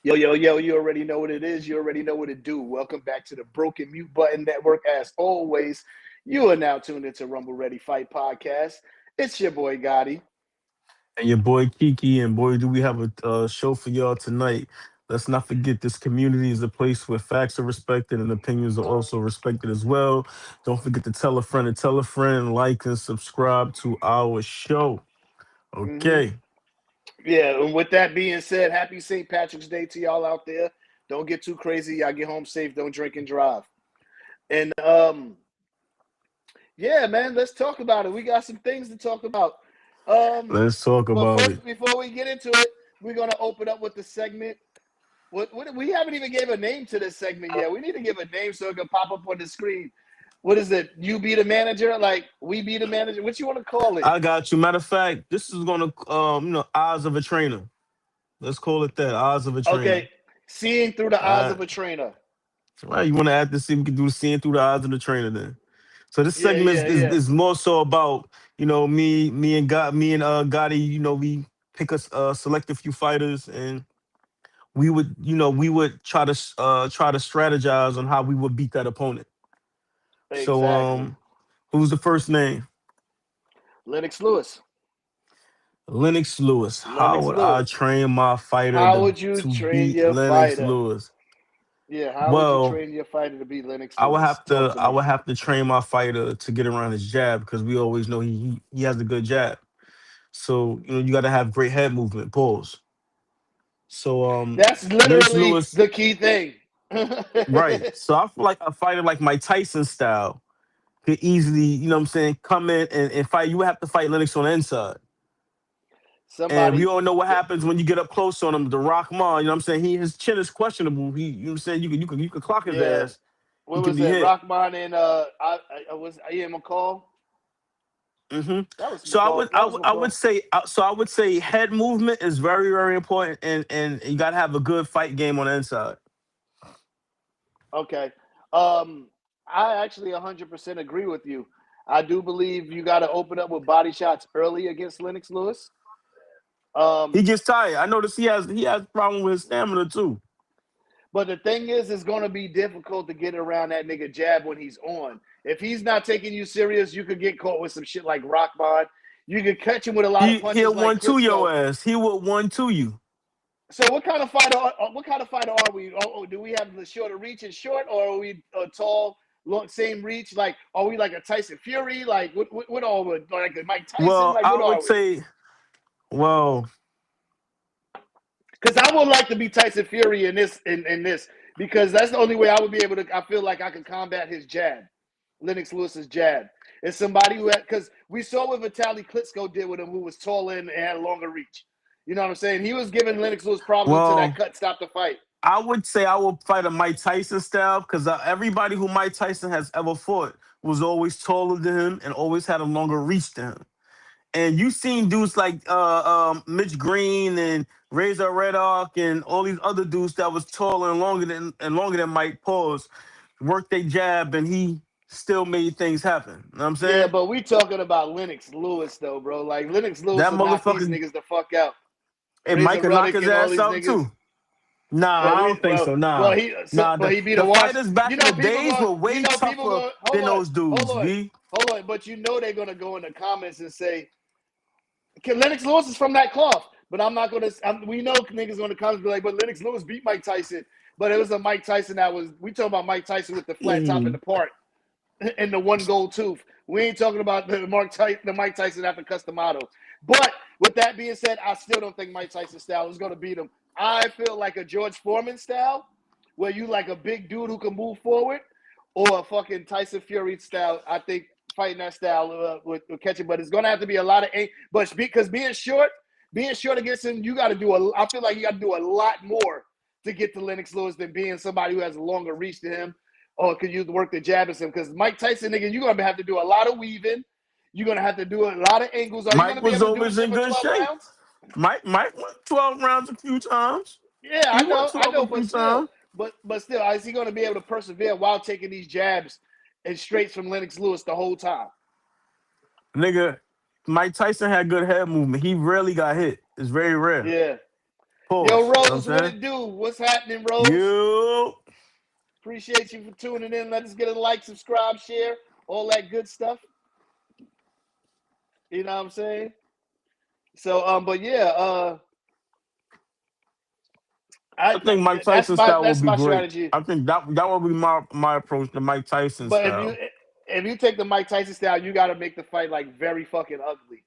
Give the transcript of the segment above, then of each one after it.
Yo, yo, yo, you already know what it is. You already know what to do. Welcome back to the Broken Mute Button Network. As always, you are now tuned into Rumble Ready Fight Podcast. It's your boy Gotti. And your boy Kiki, and boy, do we have a show for y'all tonight. Let's not forget this community is a place where facts are respected and opinions are also respected as well. Don't forget to tell a friend, like and subscribe to our show. hmm Okay, Yeah, and with that being said, happy St. Patrick's Day to y'all out there. Don't get too crazy. Y'all get home safe. Don't drink and drive. And yeah, man, let's talk about it. We got some things to talk about. Um, let's talk but about it. first, before we get into it, we're gonna open up with the segment. What we haven't even gave a name to this segment yet. We need to give a name so it can pop up on the screen. What is it? You be the manager? Like we be the manager? What you want to call it? I got you. Matter of fact, this is gonna eyes of a trainer. Let's call it that. Eyes of a trainer. Okay, seeing through the All eyes right. of a trainer. All right. You want to add this? See, we can do the seeing through the eyes of the trainer then. So this Yeah, segment yeah, yeah. is more so about me and Gotti. We pick us select a few fighters, and we would try to strategize on how we would beat that opponent. So Exactly. who's the first name? Lennox Lewis. Lennox Lewis. How Lennox would I Lewis. train my fighter How to would you to train beat your Lennox fighter? Lewis? Yeah, how would you Well, train your fighter to be Lennox I would Lewis? have Talk to to I me. would have to train my fighter to get around his jab because we always know he has a good jab. So you got to have great head movement. Pause. So That's Lennox literally Lewis, the key thing. right? So I feel like a fighter like Mike Tyson style could easily, what I'm saying, come in and fight. You would have to fight Lennox on the inside. And we Somebody, all know what happens when you get up close on him. The Rock Ma, you know what I'm saying? His chin is questionable. You know what I'm saying? You could clock his yeah. ass. He What can was be that? hit. Rockman and I was Ian McCall. hmm That was So I McCall. would I That was would I would McCall. say so I would say head movement is very very important, and you got to have a good fight game on the inside. Okay. Um, I actually 100% agree with you. I do believe you got to open up with body shots early against Lennox Lewis. He Um, gets tired. I notice he has problem with his stamina too. but the thing is, it's going to be difficult to get around that nigga jab when he's on. If he's not taking you serious, you could get caught with some shit like rock bond. You could catch him with a lot of He'll punches like 1-2 Klitschko. your ass. He will 1-2 you. So what kind of fighter? What kind of fighter are we? Do we have the shorter reach and short, or are we tall, long, same reach? Like, are we like a Tyson Fury? Like, what are we? Like a Mike Tyson? Well, Like, what I would are we? say, well, Because I would like to be Tyson Fury in this because that's the only way I would be able to. I feel like I could combat his jab, Lennox Lewis's jab. It's somebody who had because we saw what Vitaly Klitschko did with him, who was taller and had a longer reach. You know what I'm saying? He was giving Lennox Lewis problems until that well, cut stopped the fight. I would say I will fight a Mike Tyson style because everybody who Mike Tyson has ever fought was always taller than him and always had a longer reach than him. And you seen dudes like Mitch Green and Razor Redhawk and all these other dudes that was taller and longer than Mike Paws work they jab and he still made things happen. You know what I'm Yeah, saying? but we talking about Lennox Lewis though, bro. Like Lennox Lewis That will knock these motherfucker niggas the fuck out. and Mike Razor could knock Ruddock his and all ass these out niggas. too. Nah, Well, I don't think so. well, Nah. so, Nah, but the, he beat a the wash. fighters back in the People days going. were way People tougher going. than those Hold dudes, on, B. hold on. But they're gonna go in the comments and say, Lennox Lewis is from that cloth. But I'm not gonna. We know niggas gonna come and be like, but Lennox Lewis beat Mike Tyson. But it was a Mike Tyson that was. We talking about Mike Tyson with the flat top and the Mhm. part and the one gold tooth. We ain't talking about the Mike Tyson after Customato. But with that being said, I still don't think Mike Tyson style is going to beat him. I feel like a George Foreman style, where you like a big dude who can move forward, or a fucking Tyson Fury style. I think fighting that style with catching, but it's going to have to be a lot of. But because being short against him, you got to do a. I feel like you got to do a lot more to get to Lennox Lewis than being somebody who has a longer reach to him or could you work the jab at him? Because Mike Tyson, nigga, you're gonna have to do a lot of weaving. You're gonna have to do a lot of angles. Are you Mike gonna be was able to do this always shit in for good 12 shape. rounds? Mike won 12 rounds a few times. Yeah, He won I 12 a know, but few still, times. still, is he gonna be able to persevere while taking these jabs and straights from Lennox Lewis the whole time? Nigga, Mike Tyson had good head movement. He rarely got hit. It's very rare. Yeah. Yo, Pause. You know what I'm Rose, what saying? it do? What's happening, Rose? You. Appreciate you for tuning in. Let us get a like, subscribe, share, all that good stuff. You know what I'm saying? So, but yeah, I think Mike that's Tyson style would be my great. strategy. I think that would be my approach to Mike Tyson But style. if you take the Mike Tyson style, you got to make the fight like very fucking ugly,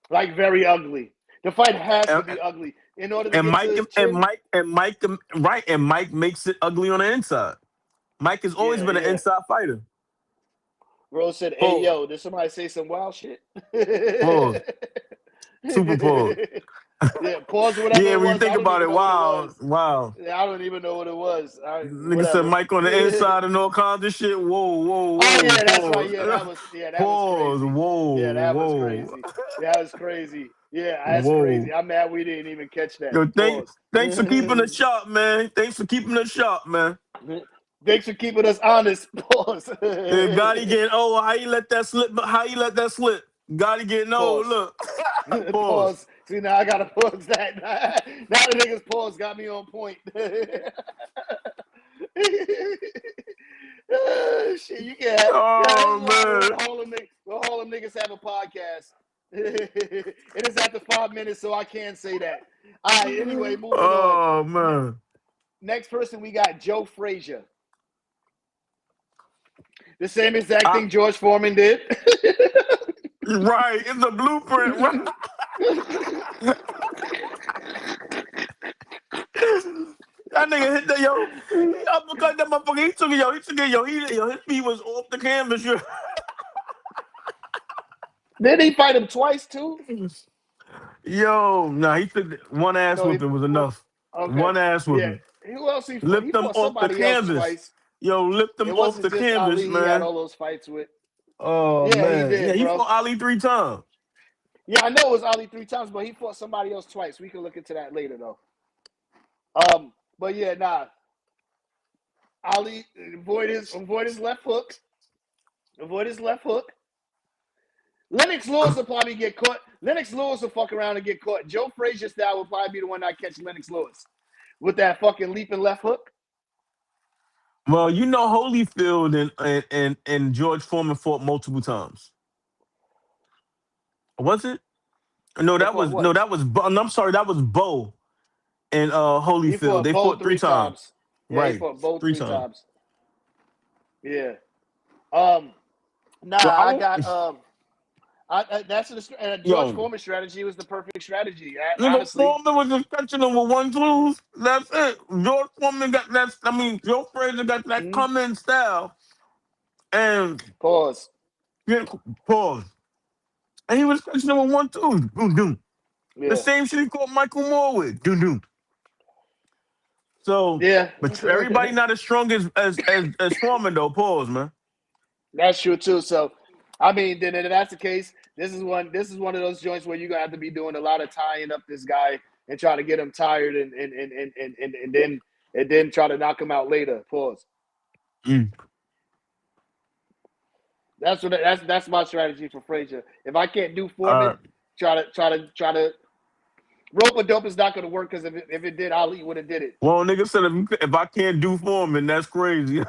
like very ugly. The fight has to And, be ugly in order to and get to Mike his and chin. Mike and Mike right, and Mike makes it ugly on the inside. Mike has always Yeah, been an yeah. inside fighter. Rose said, "Hey, Pause. yo, did somebody say some wild shit?" Pause. Super pause. Yeah, pause whatever Yeah, it when you was. think I don't about even it, know what it wow, was. wow. I don't even know what it was. Nigga said Whatever. Mike on the inside and all kinds of shit. Whoa, whoa, Oh whoa. yeah, that's right. Pause. That was Pause. crazy. Whoa, Yeah, that was whoa, crazy. That was crazy. Yeah, that's crazy. whoa. I'm mad we didn't even catch that. Yo, Pause. thanks for keeping it sharp, man. Thanks for keeping it sharp, man. Thanks for keeping us honest. Pause. If Gotti getting old, how you let that slip? How you let that slip? Gotti getting old. Pause. Look. Pause. Pause. See, now I gotta pause that. Now the niggas pause got me on point. Shit, you can have. Yeah, this is Oh why man. the Harlem niggas have a podcast. It is after 5 minutes, so I can't say that. All right. Anyway, moving on. Oh man. Next person, we got Joe Frazier. The same exact I, thing George Foreman did. right. It's a blueprint. Right. That nigga hit that yo. He uppercut that motherfucker. He took it, yo. He took it, yo. His feet was off the canvas. Yo. Did he fight him twice too? Yo, nah, he took one ass No, he. whooping was enough. Okay, One ass yeah. whooping. Who else he fought? He Lift them fought off the somebody else canvas. twice. Yo, lift them It off wasn't the just canvas, Ali. He had man. all those fights with. Oh Yeah, he man. Yeah, did, he bro. fought Ali 3 times. Yeah, I know it was Ali 3 times, but he fought somebody else twice. We can look into that later, though. But yeah, nah. Ali avoid his left hook. Avoid his left hook. Lennox Lewis will probably get caught. Lennox Lewis will fuck around and get caught. Joe Frazier style will probably be the one that catch Lennox Lewis with that fucking leaping left hook. Well, you know Holyfield and George Foreman fought multiple times. Was it? No, They fought what? I'm sorry, that was Bo and He Holyfield. fought They both fought three three times. times. Yeah, he Right. fought both Three three times. times. Yeah. Nah, Well, I I don't got that's George yo, Foreman's strategy was the perfect strategy. nigga Honestly. Foreman was just catching them with 1-2s. That's it. George Foreman got that. I mean, Joe Frazier got that Mm-hmm. come in style and Pause. yeah, pause. And he was catching them with 1-2s. Boom, boom. The Yeah. same shit he caught Michael Moore with. Doom, doom. So, Yeah. but everybody not as strong as Foreman though. Pause, man. That's true too. So, I mean, then if that's the case, this is one of those joints where you're gonna have to be doing a lot of tying up this guy and trying to get him tired and then try to knock him out later. Pause. Mm. That's my strategy for Frazier. If I can't do All Foreman, right. try to rope a dope is not gonna work because if it did, Ali would have did it. Well, nigga said if I can't do Foreman, that's crazy.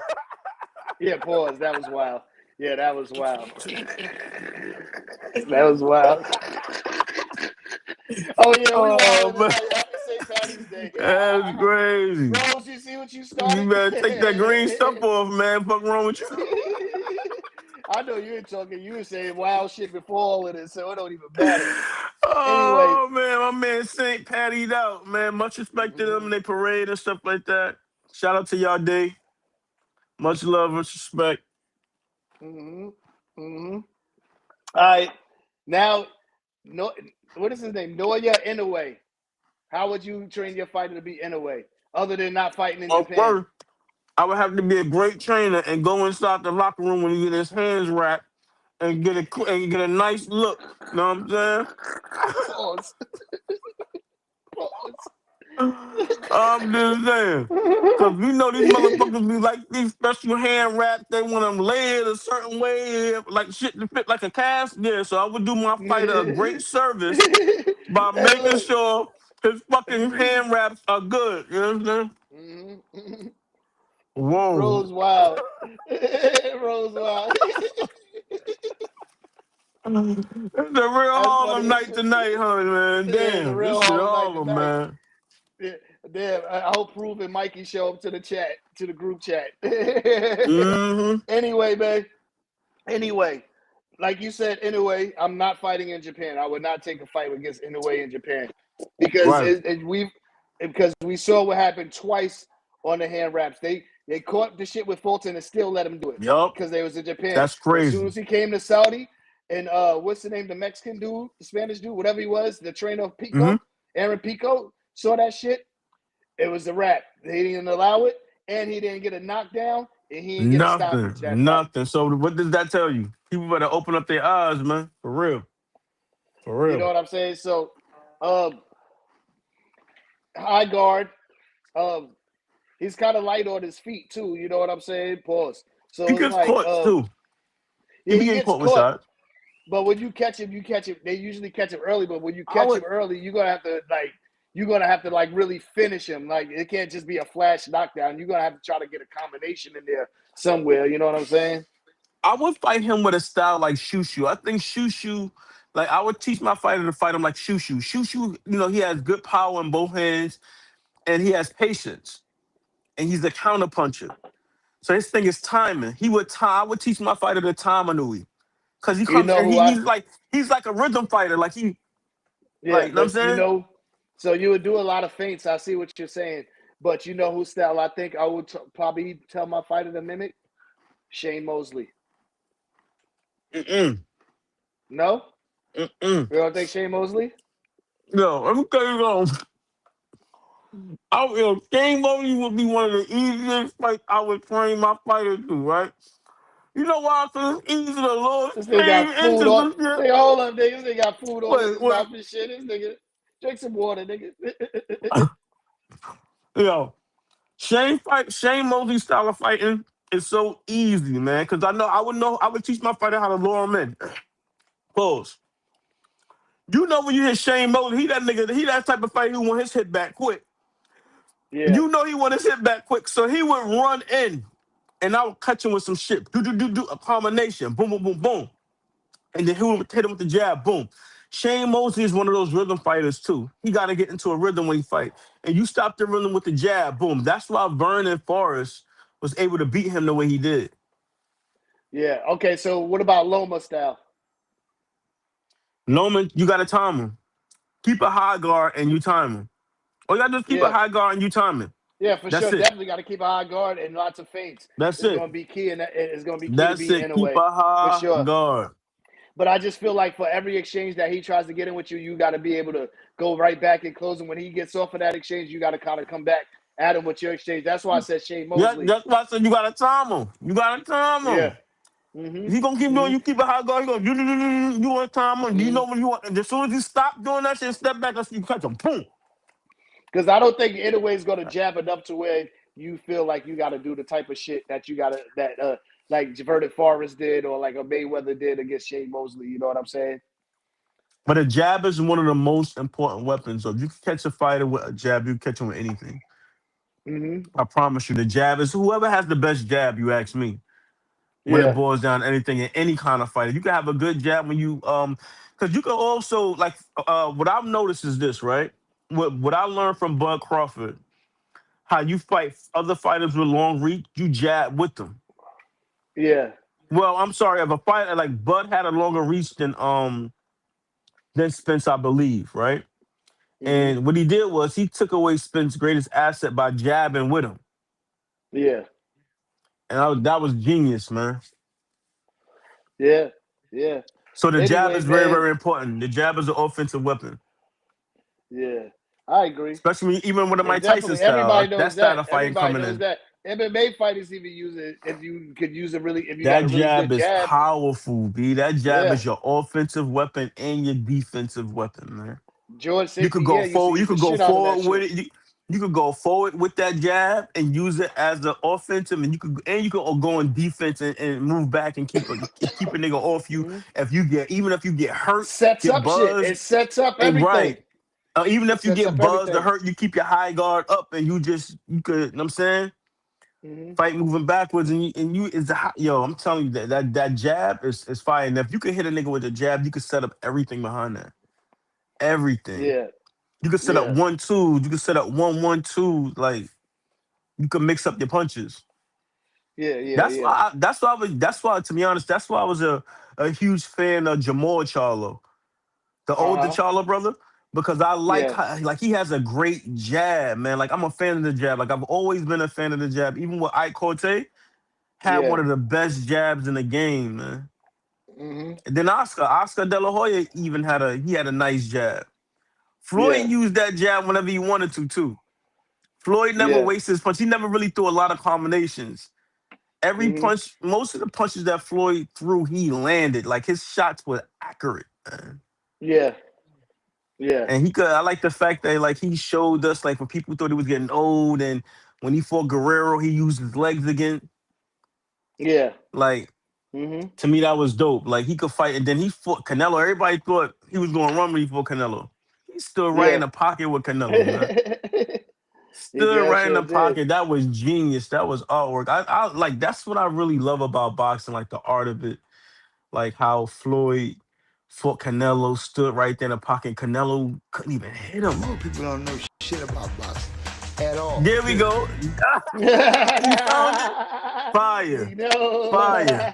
Yeah, pause. That was wild. Yeah, that was wild. That was wild. Oh yeah, we Oh wild man, tonight. Happy St. Patty's Day. that's crazy. Rose, you see what you You started? better take that green stuff off, man. Fuck wrong with you? I know you ain't talking. You were saying wild shit before all of this, so it don't even matter. Anyway, Oh man, my man Saint Patty'd out, man. Much respect to them, mm-hmm, they parade and stuff like that. Shout out to y'all day. Much love, much respect. mm-hmm, mm-hmm. All right, now, no, what is his name? Noya Inoue. How would you train your fighter to be Inoue, other than not fighting in Well, Japan? first, I would have to be a great trainer and go inside the locker room when he get his hands wrapped and get a nice look. You know what I'm saying? Pause. Pause. I'm just saying. Cause we know these motherfuckers be like these special hand wraps. They want them laid a certain way, like shit to fit like a cast. Yeah, so I would do my fighter a great service by Hey, making look. sure His fucking hand wraps are good. You know what I'm saying? Mm-hmm. Whoa. Rose Wild. Rose Wild. It's a real That's funny Harlem as night shit. tonight, honey, man. Yeah, it's a Damn, real this shit Harlem night Harlem, tonight. man. Yeah, damn. I hope Proof and Mikey show up to the chat, to the group chat. Mm-hmm. Anyway, man. Anyway, like you said, anyway, I'm not fighting in Japan. I would not take a fight against Inoue in Japan because Right. because we saw what happened twice on the hand wraps. They caught the shit with Fulton and still let him do it Yup. because they was in Japan. That's But as soon crazy. as he came to Saudi and what's the name, the Mexican dude, the Spanish dude, whatever he was, the trainer of Mm-hmm. Pico, Aaron Pico, saw that shit. It was a wrap. They didn't allow it, and he didn't get a knockdown, and he didn't get a Nothing. stoppage that fight. Nothing. So what does that tell you? People better open up their eyes, man. For real. For You know real. what I'm saying? So, high guard. Um, he's kind of light on his feet too. You know what I'm saying? Pause. He So it's gets like, caught too. He yeah, be he getting gets caught with caught, shots. but when you catch him, They usually catch him early, but when you I catch would him early, you're gonna have to like really finish him. Like it can't just be a flash knockdown. You're gonna have to try to get a combination in there somewhere. You know what I'm saying? fight him with a style like Shushu. I think Shushu, like I would teach my fighter to fight him like Shushu. Shushu, he has good power in both hands and he has patience. And he's a counter puncher. So his thing is timing. I would teach my fighter to time Anui. Cause he You comes know and who I he's like a rhythm fighter. Yeah, You know what I'm but saying? so you would do a lot of feints. I see what you're saying, but you know whose style I think I would probably tell my fighter to mimic? Shane Mosley. Mm-mm. No, Mm-mm. you don't think Shane Mosley? Yo, let me tell you something. Game Mode would be one of the easiest fights I would train my fighter to, right? You know why? Because it's easy to lure This nigga Shane got food into on. some shit. Nigga, hold up, nigga. This nigga got food on Wait, his wait. mouth and shit. This nigga, drink some water, nigga. Yo, Shane Mosley's style of fighting is so easy, man. Because I would teach my fighter how to lure him in. Pause. You know when you hit Shane Mosley, he that type of fighter who want his hit back quick. Yeah, You know he want his hit back quick, so he would run in, and I would catch him with some shit. Do a combination. Boom, boom, boom, boom. And then he would hit him with the jab. Boom. Shane Mosley is one of those rhythm fighters too. He got to get into a rhythm when he fight. And you stop the rhythm with the jab. Boom. That's why Vernon Forrest was able to beat him the way he did. yeah. Okay, so what about Loma style? Loman, you got to time him. Keep a high guard and you time him. All you got to do is keep a Yeah, high guard and you time him. yeah, for That's sure. it. Definitely got to keep a high guard and lots of feints. That's It's it. gonna be key, and it's gonna be key to That's be it. in a Keep way a for high sure. guard. But I just feel like for every exchange that he tries to get in with you, you got to be able to go right back and close him. When he gets off of that exchange, you got to kind of come back at him with your exchange. That's why I said Shane Yeah, Mosley. that's why I said you gotta time him. You gotta time Yeah. him. He gonna keep doing. You keep a high guard. He gonna you want time him. Do you know when you want? As soon as you stop doing that shit, step back. You catch him. Boom. Because I don't think Inoue is going to jab enough to where you feel like you got to do the type of shit that you got to like Vernon Forrest did or like a Mayweather did against Shane Mosley. You know what I'm saying? But a jab is one of the most important weapons. So if you can catch a fighter with a jab, you catch him with anything. Mm-hmm. I promise you, the jab is whoever has the best jab. You ask me. When it Yeah. boils down to anything in any kind of fighter, you can have a good jab when because you can also like what I've noticed is this, right? What I learned from Bud Crawford, how you fight other fighters with long reach, you jab with them. Yeah. Well, I'm sorry, if a fighter like Bud had a longer reach than Spence, I believe, right? Mm-hmm. And what he did was he took away Spence's greatest asset by jabbing with him, Yeah. and that was genius, man. Yeah. Yeah. So the jab Anyway, is very, man. very important. The jab is an offensive weapon, Yeah. I agree. especially even with the Yeah, Mike Tyson definitely. style. Everybody That knows style that. of fighting Everybody coming knows in. that. MMA fighters even use it if you could use it really if you got That a really jab good is jab. powerful, B. That jab Yeah. is your offensive weapon and your defensive weapon, man. George You St. could go Pierre used to forward. You use the could go shit out of that forward with shit. it. You could go forward with that jab and use it as the offensive, and you could go on defense and move back and keep a nigga off you. Mm-hmm. If you get hurt, Sets get up shit. buzzed, It sets up and everything. right. Even It if you sets get up buzzed or everything. hurt, you keep your high guard up, and you could. You know what I'm saying, Hmm. fight moving backwards, and you is the yo. I'm telling you that jab is fire. And if you can hit a nigga with a jab, you can set up everything behind that. Everything. Yeah, You can set up yeah, 1-2. You can set up 1-1-2. Like you can mix up your punches. yeah, yeah, That's why. yeah. That's why. That's why. To be honest, that's why I was a huge fan of Jamal Charlo, the Uh older huh. Charlo brother, because I like Yeah, how, like he has a great jab, man. Like I'm a fan of the jab. Like I've always been a fan of the jab. Even with Ike Corte, had one yeah. of the best jabs in the game, man. Hmm. And then Oscar De La Hoya even had a nice jab. Floyd Yeah, used that jab whenever he wanted to too. Floyd never yeah. wasted his punch. He never really threw a lot of combinations. Every Hmm. punch, most of the punches that Floyd threw, he landed. Like his shots were accurate, man. Yeah, yeah, And he could. I like the fact that like he showed us like when people thought he was getting old, and when he fought Guerrero, he used his legs again. yeah. Like Hmm. to me, that was dope. Like he could fight, and then he fought Canelo. Everybody thought he was going to run when he fought Canelo. He stood right in Yeah. the pocket with Canelo, man. He Stood damn right in sure the did. pocket. That was genius. That was artwork. I like that's what I really love about boxing, like the art of it. Like how Floyd fought Canelo, stood right there in the pocket. Canelo couldn't even hit him. Most people don't know shit about boxing at all. There we Period. go. You found it? Fire. You know. Fire.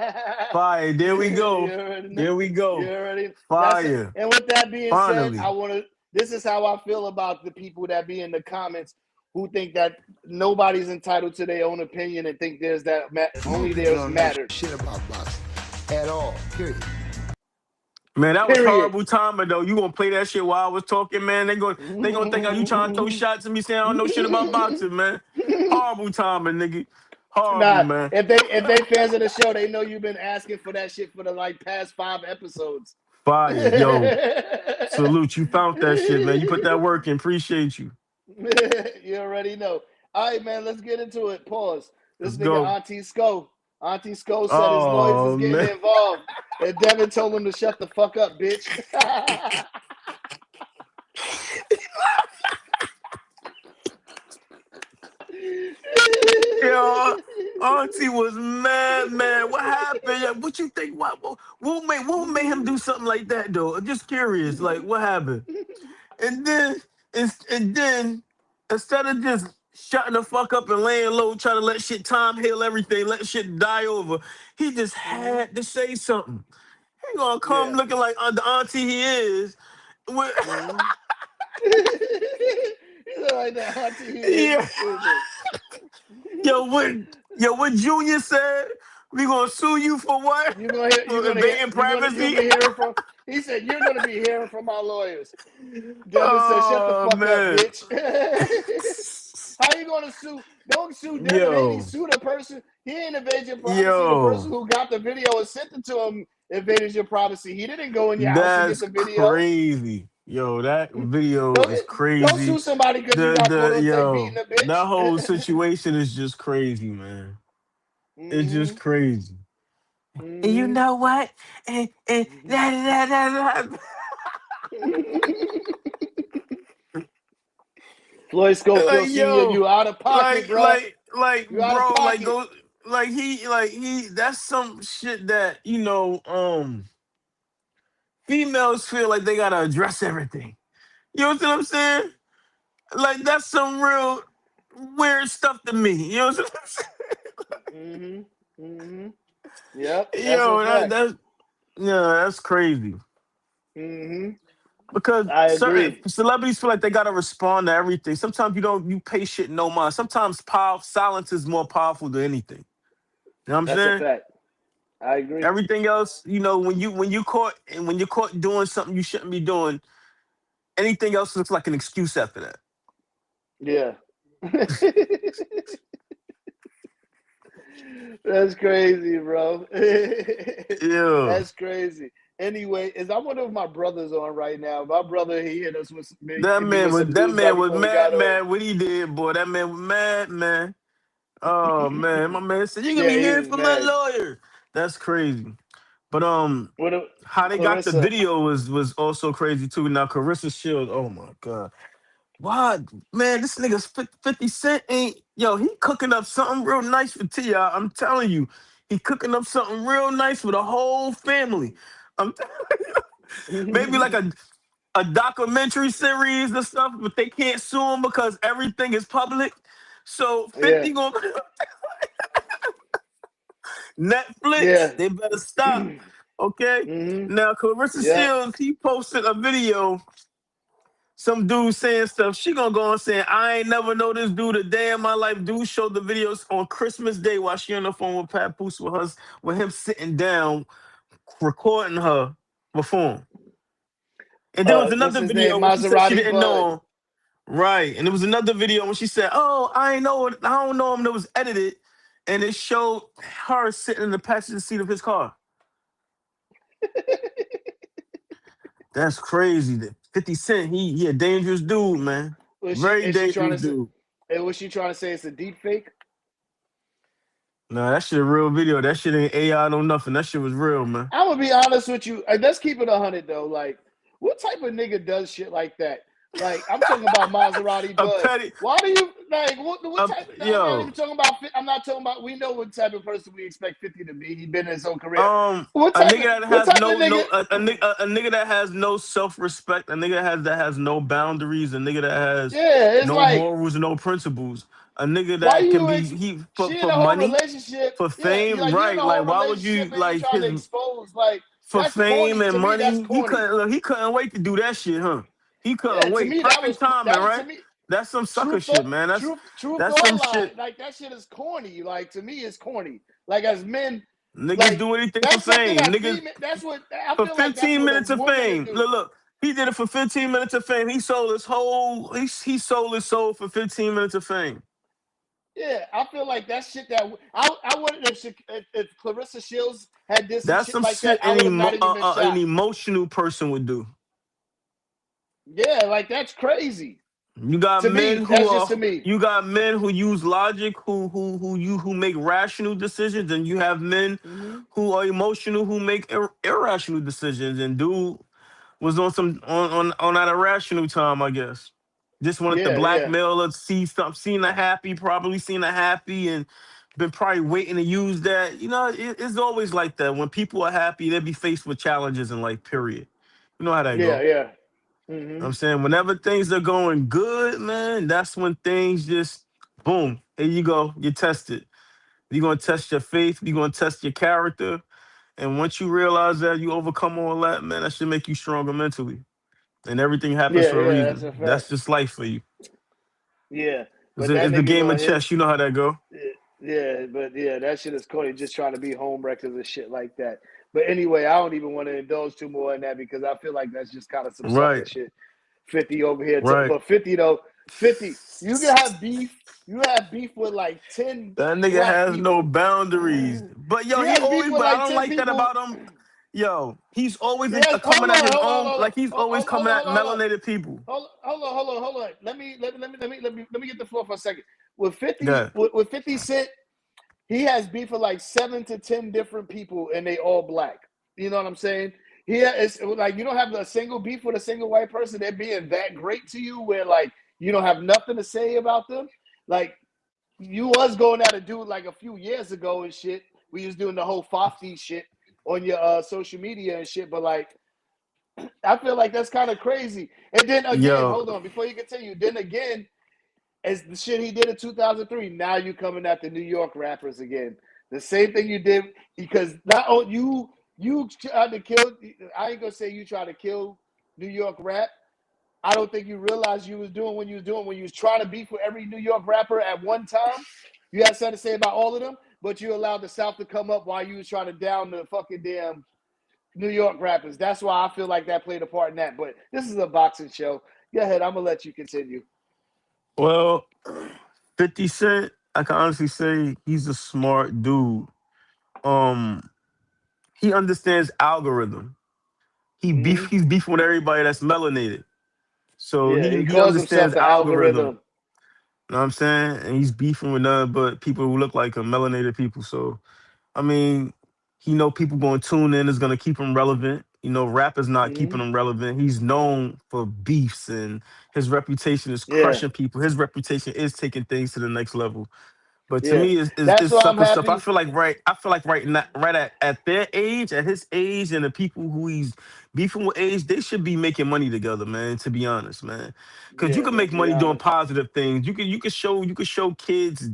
Fire. There we You go. already know. There we You go. already. That's it. Fire. And with that being said, I Finally. want to. This is how I feel about the people that be in the comments who think that nobody's entitled to their own opinion and think there's that only Most people there's don't know mattered. shit about boxing at all. Period. Man, that was Period. horrible timing though. You gonna play that shit while I was talking, man. They gonna think you trying to throw shots at me saying I don't know shit about boxing, man. Horrible timing, nigga. Horrible, Nah, man. if they fans of the show, they know you've been asking for that shit for the like past 5 episodes. Fire. Yo, salute. You found that shit, man. You put that work in. Appreciate you. You already know. All right, man, let's get into it. Pause. This Let's nigga go. Auntie Sco said his lawyers is Oh getting man. involved. And Devin told him to shut the fuck up, bitch. Yo, Auntie was mad, man. What happened? Yeah, what you think? What made him do something like that though? I'm just curious. Like, what happened? And then and then instead of just shutting the fuck up and laying low, trying to let shit time heal everything, let shit die over, he just Mhm. had to say something. He gonna come Yeah. looking like the auntie he is. With, Mm-hmm. He's like that auntie he is. yeah, Is stupid. yo, what Junior said? We gonna sue you for what? You're gonna hear. You're For gonna hear. invading You'll privacy? be hearing from. He said you're gonna be hearing from our lawyers. Devin said, "Shut the Oh fuck up, man. bitch." How you gonna sue? Don't sue Devin Haney. Yo, Sue the person. He ain't invaded your privacy. The person yo, who got the video and sent it to him invaded your privacy. He didn't go in your house and get that's the video. crazy. Yo, that video Don't is don't sue crazy. somebody because you The got caught the on tape beating yo, a that whole bitch. situation is just crazy, man. It's just Mhm. crazy. And you Mhm. know what? And Mhm. that. Floyd Schofield Like Senior, yo, you out of pocket, bro. You out of bro, like pocket. go, like he. That's some shit that females feel like they gotta address everything. You know what I'm saying? Like that's some real weird stuff to me. You know what I'm saying? Mhm. Mhm. Yep, that's a Yo, fact. that's yeah, that's crazy. Mhm. Because I certain agree. celebrities feel like they gotta respond to everything. Sometimes you pay shit no mind. Sometimes silence is more powerful than anything. You know what I'm That's a saying? fact. I agree. Everything else, when you're caught doing something you shouldn't be doing, anything else looks like an excuse after that. Yeah. That's crazy, bro. Yeah. That's crazy. Anyway, I wonder if my brother's on right now. My brother, he hit us with That hit me man with was some that news right man was before we got mad, on. man. What he did, boy. That man was mad, man. Oh man, my man said, "You're gonna Yeah, be he hearing was from my mad. lawyer." That's crazy. But What how they got the Clarissa? video was also crazy too. Now Claressa Shields, oh my god, why man? This nigga's 50 Cent ain't yo. He cooking up something real nice for Ti. I'm telling you, he cooking up something real nice for the whole family. I'm maybe like a documentary series and stuff, but they can't sue him because everything is public. So Yeah, 50 gonna Netflix, yeah. they better stop. Okay. Mm-hmm. Now Clarissa Yeah. Shields, he posted a video, some dude saying stuff. She gonna go on saying, I ain't never know this dude a day in my life. Dude showed the videos on Christmas Day while she on the phone with Pat Poose with him sitting down, recording her perform. And there was What's another his name? video when she said she Maserati didn't Bud. know him. Right. And there was another video when she said, oh, I ain't know it. I don't know him that was edited. And it showed her sitting in the passenger seat of his car. That's crazy. That 50 Cent, he a dangerous dude, man. Was she? Very Is she trying dangerous to say? dude. Was she trying to say it's a deep fake? Nah, that shit a real video. That shit ain't AI no nothing. That shit was real, man. I'm gonna be honest with you. Let's keep it 100 though. Like, what type of nigga does shit like that? Like, I'm talking about Maserati A Bud. petty, Why do you like? What type? No, I'm not yo, even talking about. I'm not talking about. We know what type of person we expect 50 to be. He's been in his own career. What a type nigga of? that What has type of no nigga? no a nigga that has no self-respect, a nigga that has no boundaries, a nigga that has Yeah, it's no like, morals and no principles, a nigga why that can you? be he She in for a whole money, relationship. for Yeah, you fame, like you in a right? Like whole why would you relationship and you like trying to his expose like for that's fame corny and to me. That's money? corny. He couldn't wait to do that shit, huh? He Yeah, couldn't to wait. me that Perfect was timing, that was to right? me. That's some sucker Truth, shit, man. truth That's or some lie. shit. Like that shit is corny. Like to me, it's corny. Like as men, Niggas like do anything for that's something fame. that Niggas female. That's what I for feel like. That's 15 what a minutes of woman to fame. do. Look, he did it for 15 minutes of fame. He sold his soul for 15 minutes of fame. Yeah, I feel like that shit. That I wouldn't if Clarissa Shields had did some That's shit some like that. shit I would have not even been an shocked. emotional person would do. Yeah, like that's crazy You got to men me. who That's just to are me. you got men who use logic, who make rational decisions, and you have men Hmm. who are emotional, who make irrational decisions. And dude was on some on that irrational time, I guess. Just wanted to Yeah, yeah, blackmail her, see something, seen her happy, probably seen her happy, and been probably waiting to use that. You know, it's always like that. When people are happy, they be faced with challenges in life. Period. You know how that yeah, go. yeah. Hmm. I'm saying whenever things are going good, man, that's when things just boom. Here you go. You test it. You're gonna test your faith. You're gonna test your character. And once you realize that you overcome all that, man, that should make you stronger mentally. And everything happens Yeah, for a yeah. That's reason. a That's fact. just life for you. Yeah, It's but a, that it's a nigga game of doing chess. his. You know how that go. Yeah, but yeah, that shit is corny. Just trying to be home wreckers and shit like that. But anyway, I don't even want to indulge too more in that because I feel like that's just kind of some sucker Right, shit. 50 over here, right. but 50 though, 50. You can have beef. You have beef with like 10 That nigga black has no people. boundaries. But yo, He he has beef always. with But I like don't 10 like that people. about him. Yo, he's always Yes, coming at his own. hold on, Like he's always hold coming on, at hold on. melanated people. Hold on. Let me get the floor for a second. With 50, God, with 50 Cent, he has beef with like 7 to 10 different people, and they all black. You know what I'm saying? It's like you don't have a single beef with a single white person. They're being that great to you, where like you don't have nothing to say about them. Like you was going at a dude like a few years ago and shit. We was doing the whole Fofty shit on your social media and shit. But like, I feel like that's kind of crazy. And then again, yo, hold on, before you continue. Then again, as the shit he did in 2003. Now you coming at the New York rappers again. The same thing you did because not only you tried to kill. I ain't gonna say you tried to kill New York rap. I don't think you realized you was doing when you was trying to beef with every New York rapper at one time. You had something to say about all of them, but you allowed the South to come up while you was trying to down the fucking damn New York rappers. That's why I feel like that played a part in that. But this is a boxing show. Go ahead. I'm gonna let you continue. well, 50 Cent. I can honestly say he's a smart dude. Um, he understands algorithm. Mm-hmm. He's beefing with everybody that's melanated. So Yeah, he he calls himself understands an algorithm. algorithm. You know what I'm saying? And he's beefing with none but people who look like him, melanated people. So I mean, He know people going to tune in. Is going to keep him relevant. Rap is not Mm-hmm. keeping him relevant. He's known for beefs, and his reputation is Yeah. crushing people. His reputation is taking things to the next level. But to Yeah. me, it's, That's it's why I'm simple stuff. I happy. feel like right now, right at their age, at his age, and the people who he's beefing with age, they should be making money together, man. To be honest, man, because you Yeah, can let's make be money doing honest. positive things. You can show kids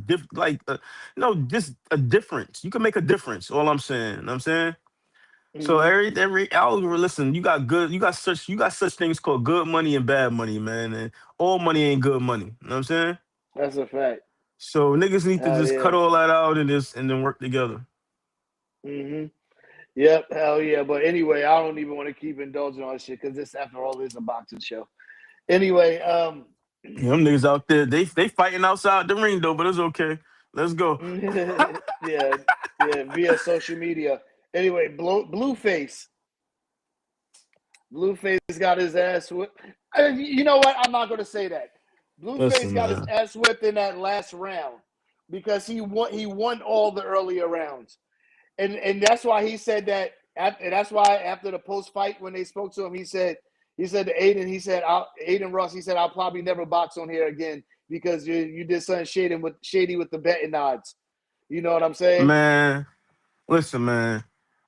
just a difference. You can make a difference. All I'm saying. You know what I'm saying. So Mm-hmm. every algorithm, listen, you got such things called good money and bad money, man. And all money ain't good money. You know what I'm saying? That's a fact. So niggas need to Hell just cut yeah. all that out and then work together. Mm-hmm. Yep. Hell yeah. But anyway, I don't even want to keep indulging on shit because this, after all, is a boxing show. Anyway, Them niggas out there, they fighting outside the ring though, but it's okay. Let's go. yeah, yeah, via social media. Anyway, Blueface got his ass whipped. You know what? I'm not going to say that. Blueface Listen, got his man. ass whipped in that last round because he won all the earlier rounds, and that's why he said that. And that's why after the post fight when they spoke to him, he said to Aiden, Aiden Ross, he said, I'll probably never box on here again because you did something shady with the betting odds. You know what I'm saying? Man, listen, man.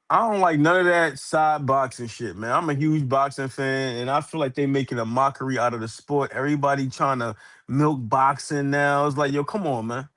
I don't like none of that side boxing shit, man. I'm a huge boxing fan, and I feel like they making a mockery out of the sport. Everybody trying to milk boxing now. It's like, yo, come on, man.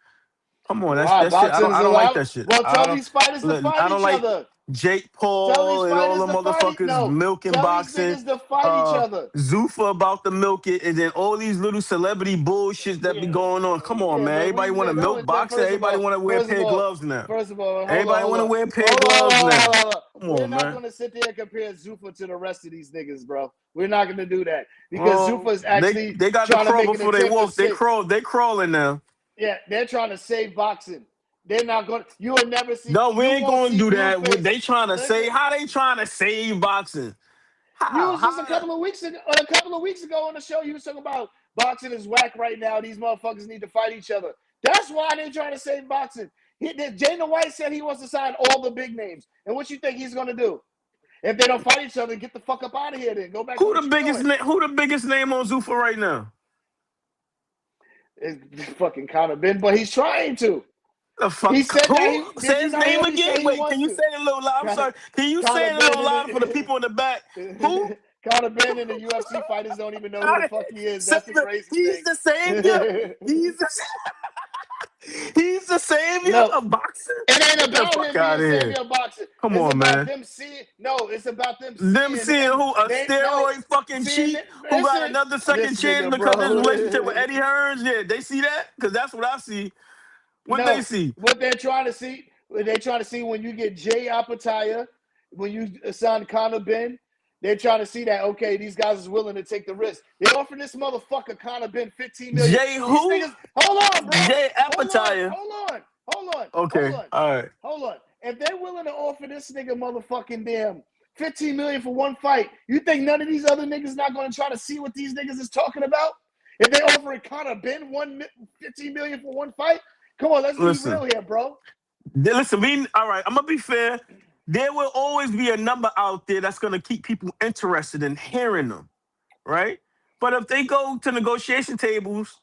Come on, that's Why? that shit. I don't Boxing's I don't like allowed. that shit. Well, I tell don't these fighters to look, fight I don't each like other. Jake Tell these Paul and all fighters the to fight. motherfuckers No, milking tell these boxing. niggas to fight each other. Zuffa about the milk it, and then all these little celebrity bullshits that be Yeah, going on. Come on, yeah, man. but Everybody want to milk boxing. Everybody want to wear a pair of gloves now. first of all, Everybody want to wear a pair of hold on, gloves now. hold on. Come We're on, not man. gonna sit there and compare Zuffa to the rest of these niggas, bro. We're not gonna do that because Well, Zuffa is they actually they got to trying to crawl make an before they attempt to walk. They save. crawl. They crawling now. Yeah, they're trying to save boxing. They're not going. You will never see. No, we You ain't won't gonna see do that. Blueface. They trying to Listen, say how they trying to save boxing. you How? was just How? a couple of weeks ago. On the show, you was talking about boxing is whack right now. These motherfuckers need to fight each other. That's why they're trying to save boxing. Dana White said he wants to sign all the big names. And what you think he's going to do? If they don't fight each other, get the fuck up out of here. Then go back to Who what the you're biggest doing. who the biggest name on Zuffa right now? It's fucking Conor Ben, but he's trying to. The fuck? He said that Who? he did. Say You his not name hear me say again. he Wait, can wants you to? say it a little loud? I'm sorry. Can you say Conor it a little Ben louder for the people in the back? Who? Conor Ben and the UFC fighters don't even know who the fuck he is. That's the crazy He's thing. the savior. He's the he's the savior No, of boxing. it ain't Get the about fuck him being out of here. savior of boxing. Come It's on, about man. them seeing. No, it's about them Them seeing seeing him. who a They no steroid fucking seeing. cheat who got Listen, another second this chance nigga, because of his bro. relationship with Eddie Hearns. Yeah, they see that because that's what I see. What they No, see? what they're trying to see. They're trying to see when you get Jay Apataya, when you sign Conor Ben. They're trying to see that okay, these guys is willing to take the risk. They offering this motherfucker Conor Ben 15 million. Jay These who? niggas, hold on, bro. Jay Hold on, Apatow. hold on, hold on, hold Okay, on, all right. hold on. If they're willing to offer this nigga motherfucking damn 15 million for one fight, you think none of these other niggas not going to try to see what these niggas is talking about? If they offering Conor Ben 15 million for one fight, come on, let's be Listen, real here, bro. listen. All right. I'm gonna be fair. There will always be a number out there that's gonna keep people interested in hearing them, right? But if they go to negotiation tables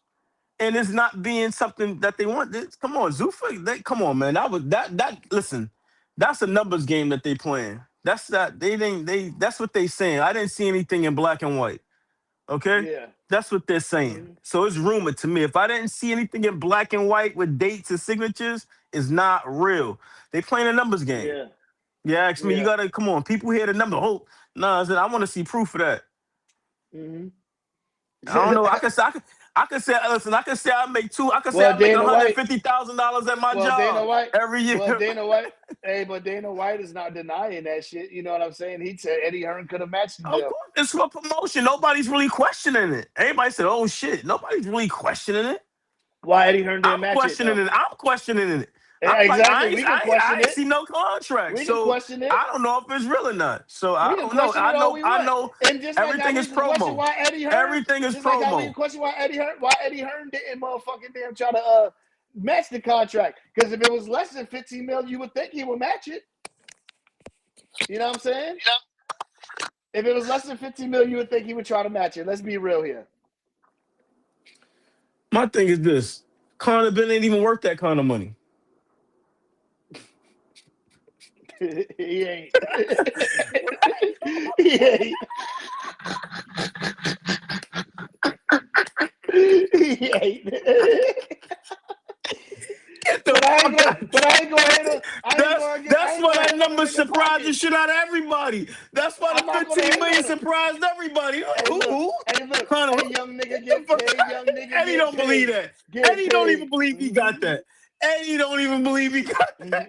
and it's not being something that they want, come on, Zuffa. Come on, man. That was that. Listen, that's a numbers game that they playing. That's that. They didn't. They. That's what they saying. I didn't see anything in black and white. Okay? Yeah. That's what they're saying. Mm-hmm. So it's rumored to me. If I didn't see anything in black and white with dates and signatures, it's not real. They playing a numbers game. Yeah. You ask me, you Yeah. gotta come on. People hear the number. Oh, no, I said I want to see proof of that. Mm-hmm. I don't know. I can say, listen, I can say I make two. I can say well, I make Dana White. $150,000 at my Well, Dana job White. every year. Well, Dana White. Hey, but Dana White is not denying that shit. You know what I'm saying? He said Eddie Hearn could have matched the Of deal. course, it's for promotion. Nobody's really questioning it. Everybody said, "Oh shit," nobody's really questioning it. Why Eddie Hearn didn't I'm match it questioning though? it. I'm questioning it. I'm Yeah, like, exactly. We can I question ain't it. see no contract, We can so question it. I don't know if it's real or not. So I We can don't know. question it all we I want. know And just like how everything we is can question promo. why Eddie Hearn, Everything is just like how we can promo. question why Eddie Hearn didn't motherfucking damn try to match the contract. Because if it was less than 15 million, you would think he would match it. You know what I'm saying? If it was less than 15 million, you would think he would try to match it. Let's be real here. My thing is this: Conor Ben ain't even worth that kind of money. He ain't. He ain't. He ain't. Get the But I ain't fuck gonna. out. But I ain't gonna hit him. That's why that number surprised the shit out of everybody. That's why the I'm not gonna 15 hate million on him. surprised everybody. Like, Hey look. who? Hey look. Conor, Hey young nigga get the get fuck paid. out. Young nigga Eddie get don't believe paid. that. Get Eddie don't even paid. believe he got that. Eddie don't even believe he got that.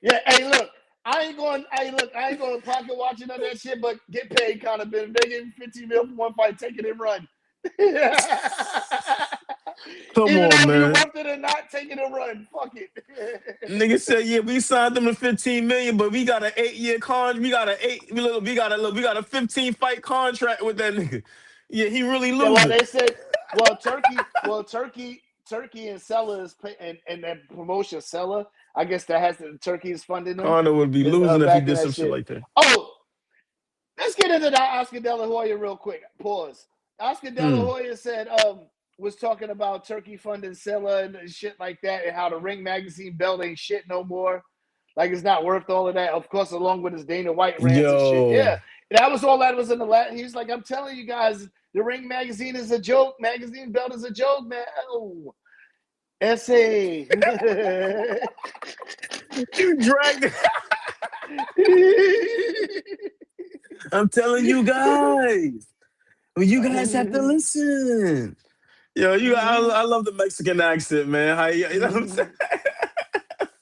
Yeah. Hey look. I ain't going to pocket watching none of that shit, but get paid kind of been. They give me 15 mil for one fight, take it and run. Come Even on, though you're man. worth it or not, take it and run. Fuck it. Nigga said, yeah, we signed them to 15 million, but we got an 8-year contract. We got a 15 fight contract with that nigga. Yeah, he really Yeah, well, losing. they said, Turkey and Sella is and that promotion Sella. I guess that has Turkey is funding them. Conor would be Is losing if he backing did that some shit shit. like that. Oh, let's get into that Oscar De La Hoya real quick. Pause. Oscar De La Hoya said was talking about Turkey funding Sella and shit like that, and how the Ring magazine belt ain't shit no more. Like it's not worth all of that. Of course, along with his Dana White rants and shit. Yo. Yeah, that was all that was in the last. He's like, I'm telling you guys, the Ring magazine is a joke. Magazine belt is a joke, man. Oh. Essay. You dragged it. I'm telling you guys. You guys have to listen. Yo, I love the Mexican accent, man. How you know what I'm saying?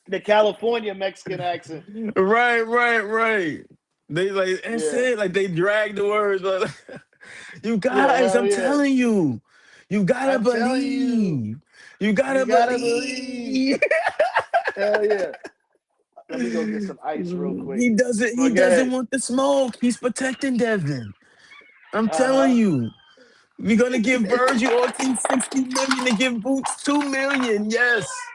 The California Mexican accent. Right. They like Yeah. like they drag the words, but you Yeah, guys, hell I'm yeah. telling you, you gotta I'm telling you. believe. You You gotta gotta believe. believe. Hell yeah. Let me go get some ice real quick. He doesn't But go ahead. want the smoke. He's protecting Devin. I'm telling Uh-huh. you. We're gonna give Virgil Ortiz 60 million to give Boots 2 million. Yes.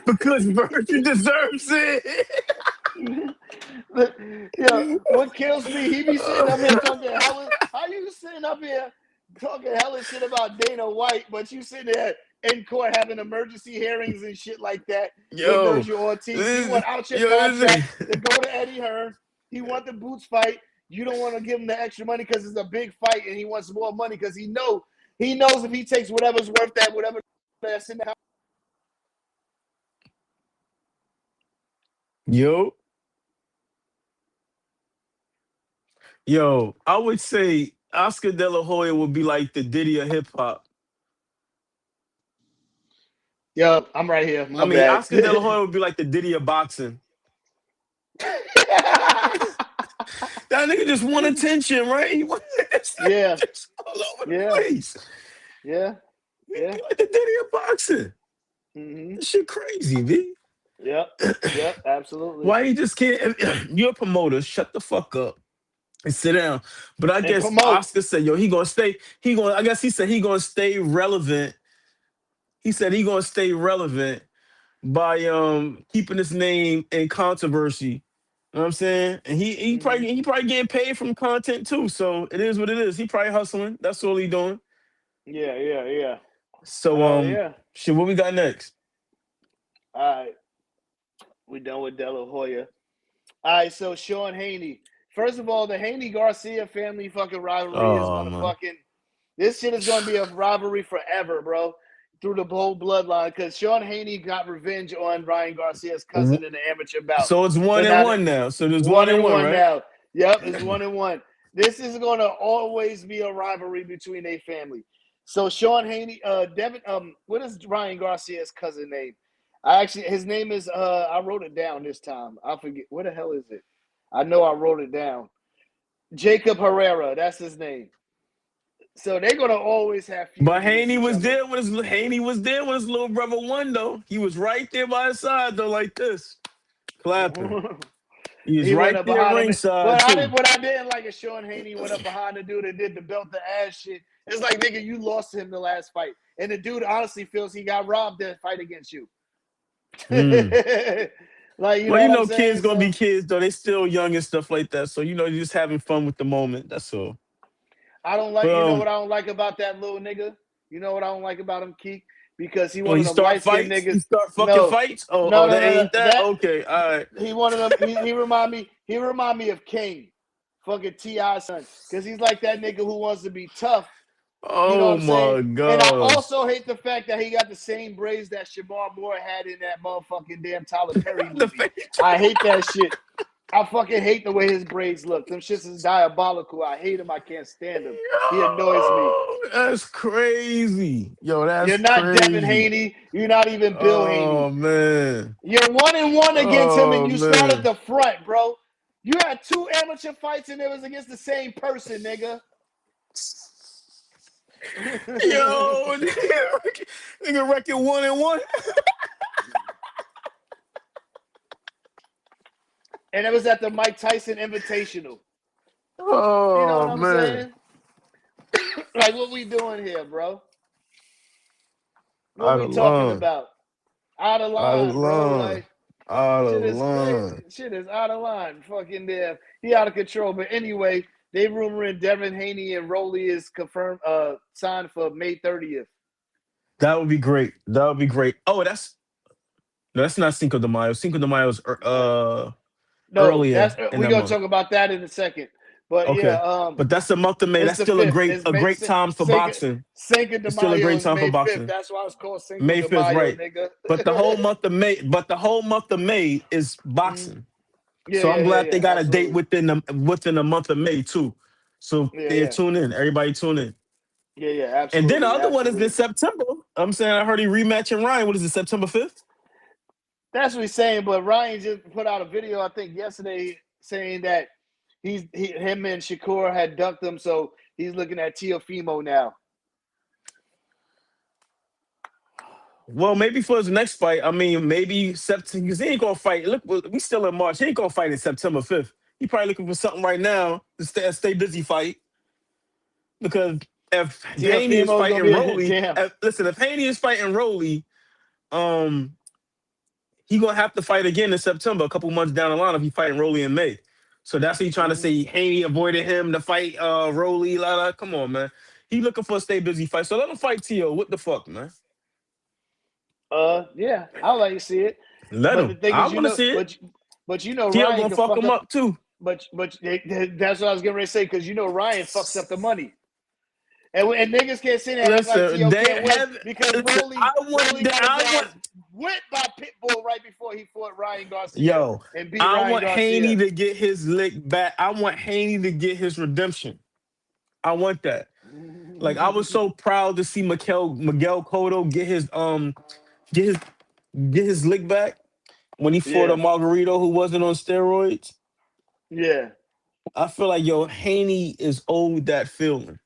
Because Virgil deserves it. What kills me, he be sitting up here talking hella. How you sitting up here talking hella shit about Dana White, but you sitting there in court having emergency hearings and shit like that with Yo, Virgil Ortiz? He this, want out your yo, this, contract to go to Eddie Hearn. He want the Boots fight. You don't want to give him the extra money because it's a big fight and he wants more money because he knows if he takes whatever's worth that, whatever that's in the house. yo, I would say Oscar De La Hoya would be like the Diddy of hip hop. Yo, I'm right here. I My mean, bad. Oscar De La Hoya would be like the Diddy of boxing. That nigga just want attention, right? He want Yeah. just all over the Yeah. place. Yeah. He Yeah. be like the Diddy of boxing. Mm-hmm. That shit crazy, B. Yep, absolutely. Why you just can't? You're a promoter. Shut the fuck up and sit down. But I And guess promote. Oscar said, "Yo, he gonna stay. He gonna. I guess he said he gonna stay relevant. He said he gonna stay relevant by keeping his name in controversy. You know what I'm saying? And he probably getting paid from content too. So it is what it is. He probably hustling. That's all he doing. Yeah. So Hell yeah. shit. What we got next? All right. We done with De La Hoya. All right, so Sean Haney. First of all, the Haney Garcia family fucking rivalry is Oh gonna man. this shit is gonna be a rivalry forever, bro. Through the whole bloodline, because Sean Haney got revenge on Ryan Garcia's cousin in the amateur bout. So it's So 1-1 now. So there's one 1-1, one right? now. Yep, it's 1-1. This is gonna always be a rivalry between a family. So Sean Haney, Devin, what is Ryan Garcia's cousin name? His name is I wrote it down this time. I forget what the hell is it. I know I wrote it down. Jacob Herrera, that's his name. So they're gonna always have But feuds against each other. Haney was there when his little brother won though. He was right there by his side though, like this, clapping. He was He went right up there behind him. ringside too. What I didn't like is Sean Haney went up behind the dude and did the belt the ass shit. It's like, nigga, you lost him the last fight. And the dude honestly feels he got robbed that fight against you. Mm. Like, you Well, know you what I'm know, kids saying? gonna be So kids though. They still young and stuff like that. So you know, you're just having fun with the moment. That's all. I don't like, But you know what I don't like about that little nigga? You know what I don't like about him, Keek? Because he when one you of them start light skinned fights, you niggas. start fucking No, fights. Oh, no, that no, no, no. ain't that. That Okay, all right. he one of them. He remind me of King, fucking Ti son, because he's like that nigga who wants to be tough. You know what Oh I'm saying? my And I gosh. also hate the fact that he got the same braids that Shamar Moore had in that motherfucking damn Tyler Perry The movie. face. I hate that shit. I fucking hate the way his braids look. Them shits is diabolical. I hate him. I can't stand him. He annoys me. Yo, that's crazy. Yo, You're that's not Devin crazy. Haney. You're not even Bill Oh Haney. man. You're 1-1 against him, and Oh you start at man. the front, bro. You had 2 amateur fights, and it was against the same person, nigga. Yo, nigga record 1-1. And it was at the Mike Tyson Invitational. You know what Oh I'm man. saying? Like, what we doing here, bro? What Out we of talking line. about? Out of Out of line, bro. line. Like, Out of shit is crazy. line. Shit is out of line. Fucking damn. He out of control. But anyway, they rumoring Devin Haney and Roley is confirmed, signed for May 30th. That would be great. That would be great. Oh, that's not Cinco de Mayo. Cinco de Mayo is No, that's earlier in we that gonna month. talk about that in a second. But yeah, Okay. But that's the month of May. it's That's the still a 5th. great It's a May great time for Cinco, boxing. Cinco de It's still a Mayo great is time for May 5th. boxing. That's why it's called Cinco May de 5th, Mayo, right. nigga. But the whole month of May is Mhm. boxing. Yeah, So yeah, I'm yeah, glad they yeah. got a date Absolutely. within the month of May too. So Yeah, yeah, yeah. tune in. Everybody tune in. Yeah, yeah, And then the absolutely, other one is in absolutely. September. I'm saying I heard he rematching Ryan. What is it, September 5th? That's what he's saying. But Ryan just put out a video, I think, yesterday saying that him and Shakur had dunked him, so he's looking at Teofimo now. Well, maybe for his next fight. I mean, maybe September because he ain't gonna fight. Look, we still in March. He ain't gonna fight in September 5th. He probably looking for something right now to stay busy fight. Because if Haney is Teofimo's gonna fighting be Rolly, damn. if Haney is fighting Rolly, um, he gonna have to fight again in September, a couple months down the line if he fighting Rolly in May. So that's what he trying to Mhm. say. Haney avoided him to fight Rolly. Come on, man. He looking for a stay busy fight. So let him fight Tio. What the fuck, man? Yeah, I'll let you see it. Let But the him. thing I is, want to see it. Tio Ryan gonna can fuck fuck him up. up too. But that's what I was getting ready to say because Ryan fucks up the money, and niggas can't sit there and act like Listen, T.O. they can't win have. because Listen, Rolly got his I want. ass whipped by Pitbull right before he fought Ryan Garcia Yo, and beat I Ryan want Haney Garcia. to get his lick back. I want Haney to get his redemption. I want that. Like I was so proud to see Miguel Cotto get his get his lick back when he fought a Yeah, Margarito who wasn't on steroids. yeah, I feel like Haney is owed that feeling.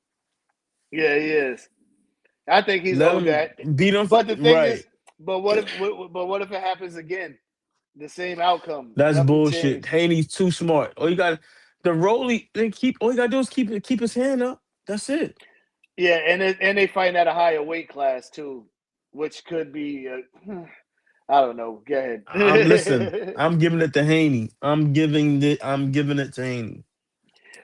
yeah. He is. I think he's Let owed him that. beat him But the thing right. is, but what if it happens again? The same outcome. That's Nothing bullshit. changed. Haney's too smart. All you got the Rolly. Then keep. All you gotta do is keep his hand up. That's it. Yeah, and they fighting at a higher weight class too, which could be. I don't know. Go I'm listen. ahead. I'm giving it to Haney. I'm giving it to Haney.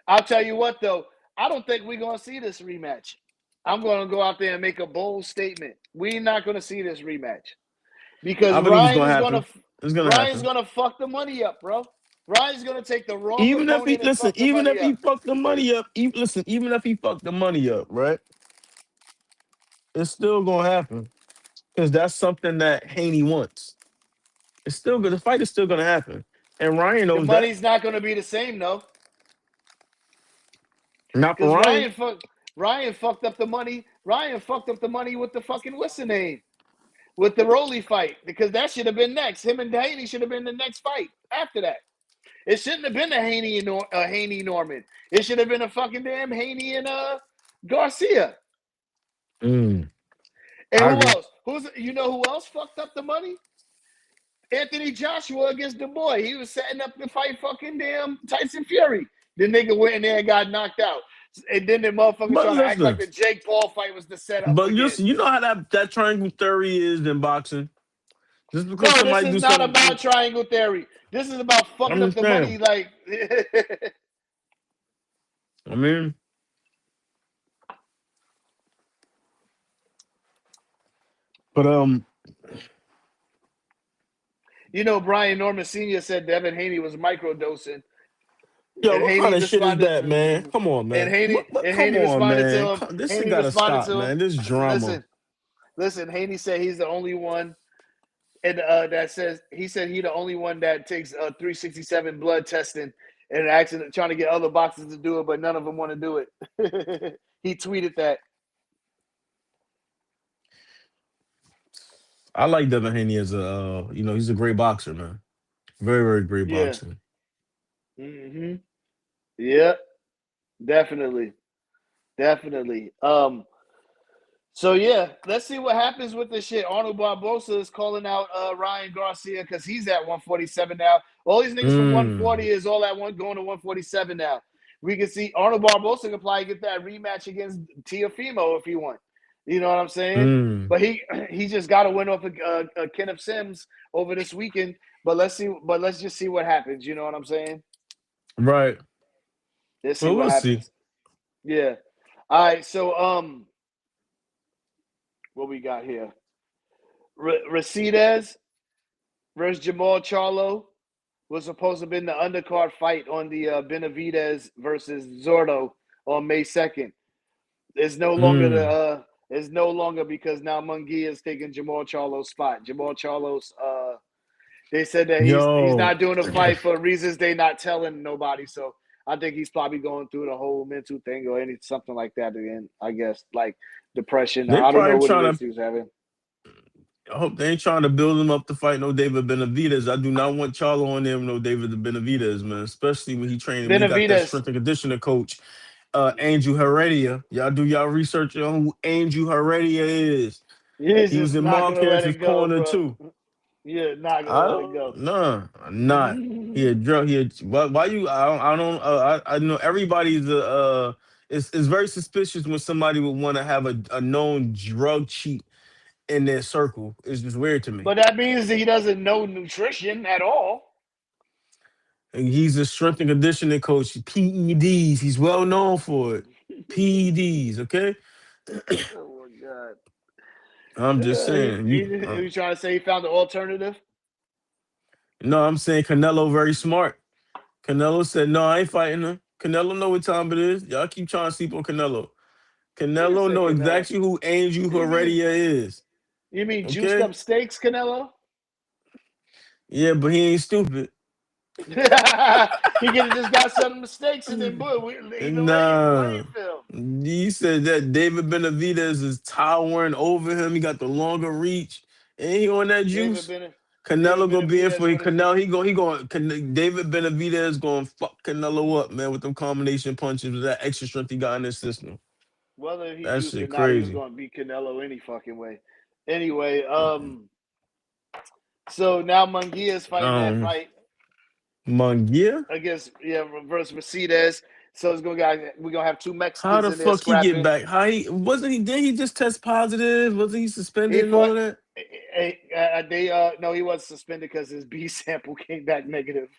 I'll tell you what though. I don't think we're gonna see this rematch. I'm gonna go out there and make a bold statement. We're not gonna see this rematch because I believe it's gonna happen. It's gonna Ryan's happen. gonna fuck the money up, bro. Ryan's gonna take the wrong Even if he opponent and listen, fuck the even if money he up. fucked the money up, even if he fucked the money up, right? It's still gonna happen because that's something that Haney wants. It's still good. The fight is still gonna happen, and Ryan The knows that. money's not gonna be the same though, Not for because Ryan. Ryan fucked up the money. Ryan fucked up the money with the fucking what's the name? With the Rolly fight because that should have been next. Him and Haney should have been the next fight after that. It shouldn't have been a Haney Norman. It should have been a fucking damn Haney and Garcia. Mm, And I who agree. else? Who else fucked up the money? Anthony Joshua against the boy. He was setting up to fight fucking damn Tyson Fury. The nigga went in there and got knocked out. And then the motherfucker But trying to act like listen, the Jake Paul fight was the setup but again. you know how that triangle theory is in boxing. Just No, because this somebody is do not something, about triangle theory. This is about I fucking up the money. understand. Like, I mean, but Brian Norman Sr. said Devin Haney was microdosing, yo, and what kind Haney of shit is responded. that, man? Come on, And man. Haney and Come Haney on, responded man. to him. This shit Haney gotta responded stop, to him. man. This drama. Listen. Haney said he's the only one, and that says he said he the only one that takes 367 blood testing and actually trying to get other boxers to do it, but none of them want to do it. He tweeted that. I like Devin Haney as he's a great boxer, man. Very, very great Yeah. boxer. Mm-hmm. Yeah. Definitely. So yeah, let's see what happens with this shit. Arnold Barbosa is calling out Ryan Garcia because he's at 147 now. All these niggas from 140 is all at one going to 147 now. We can see Arnold Barbosa can probably get that rematch against Teofimo if he wants. You know what I'm saying? But he just got to win off Kenneth Sims over this weekend. But let's just see what happens. You know what I'm saying? Right. Let's see Well, what we'll see. happens. Yeah. All right. So what we got here? Racidez versus Jamal Charlo was supposed to have been the undercard fight on the Benavidez versus Zordo on May 2nd. It's no longer because now Munguia is taking Jamal Charlo's spot. Jamal Charlo's they said that he's not doing a fight for reasons they're not telling nobody. So I think he's probably going through the whole mental thing or something like that again. I guess like depression. They I don't know probably what it trying is to. he was having. I hope they ain't trying to build him up to fight no David Benavidez. I do not want Charlo on there with no David Benavidez, man. Especially when he got that Benavidez. strength and conditioning coach, Angel Heredia. Y'all do y'all research on who Angel Heredia is. He's He was just in not gonna let Marquez's it go, corner bro. too. You're not gonna I let it don't, go. no, I'm not. He a drug. Why you? I don't. I know everybody's It's very suspicious when somebody would want to have a known drug cheat in their circle. It's just weird to me. But that means that he doesn't know nutrition at all. And he's a strength and conditioning coach. PEDs. He's well known for it. PEDs. Okay. Oh my god. I'm just saying. He's trying to say he found the alternative. No, I'm saying Canelo very smart. Canelo said, "No, I ain't fighting him." Canelo know what time it is. Y'all keep trying to sleep on Canelo. You Canelo say know Canelo. exactly who Angel You mean Heredia is. juiced Okay. up steaks, Canelo? Yeah, but he ain't stupid. He could have just got some mistakes and then boom, even Nah. playing field. He said that David Benavidez is towering over him. He got the longer reach. Ain't he on that David juice? Bennett. Canelo David gonna be in for Benavidez him. want to Canelo. David Benavidez gonna fuck Canelo up, man, with them combination punches with that extra strength he got in his system. whether he That juiced or shit not, he was crazy. going to beat Canelo any fucking way. Anyway, so now Munguia's fighting that fight Munguia? against versus Mercedes. So we're gonna have two How Mexicans the in there fuck he get scrapping. back? How he wasn't he? Did he just test positive? Wasn't he He suspended and all fought. of that? No, he was suspended because his B sample came back negative.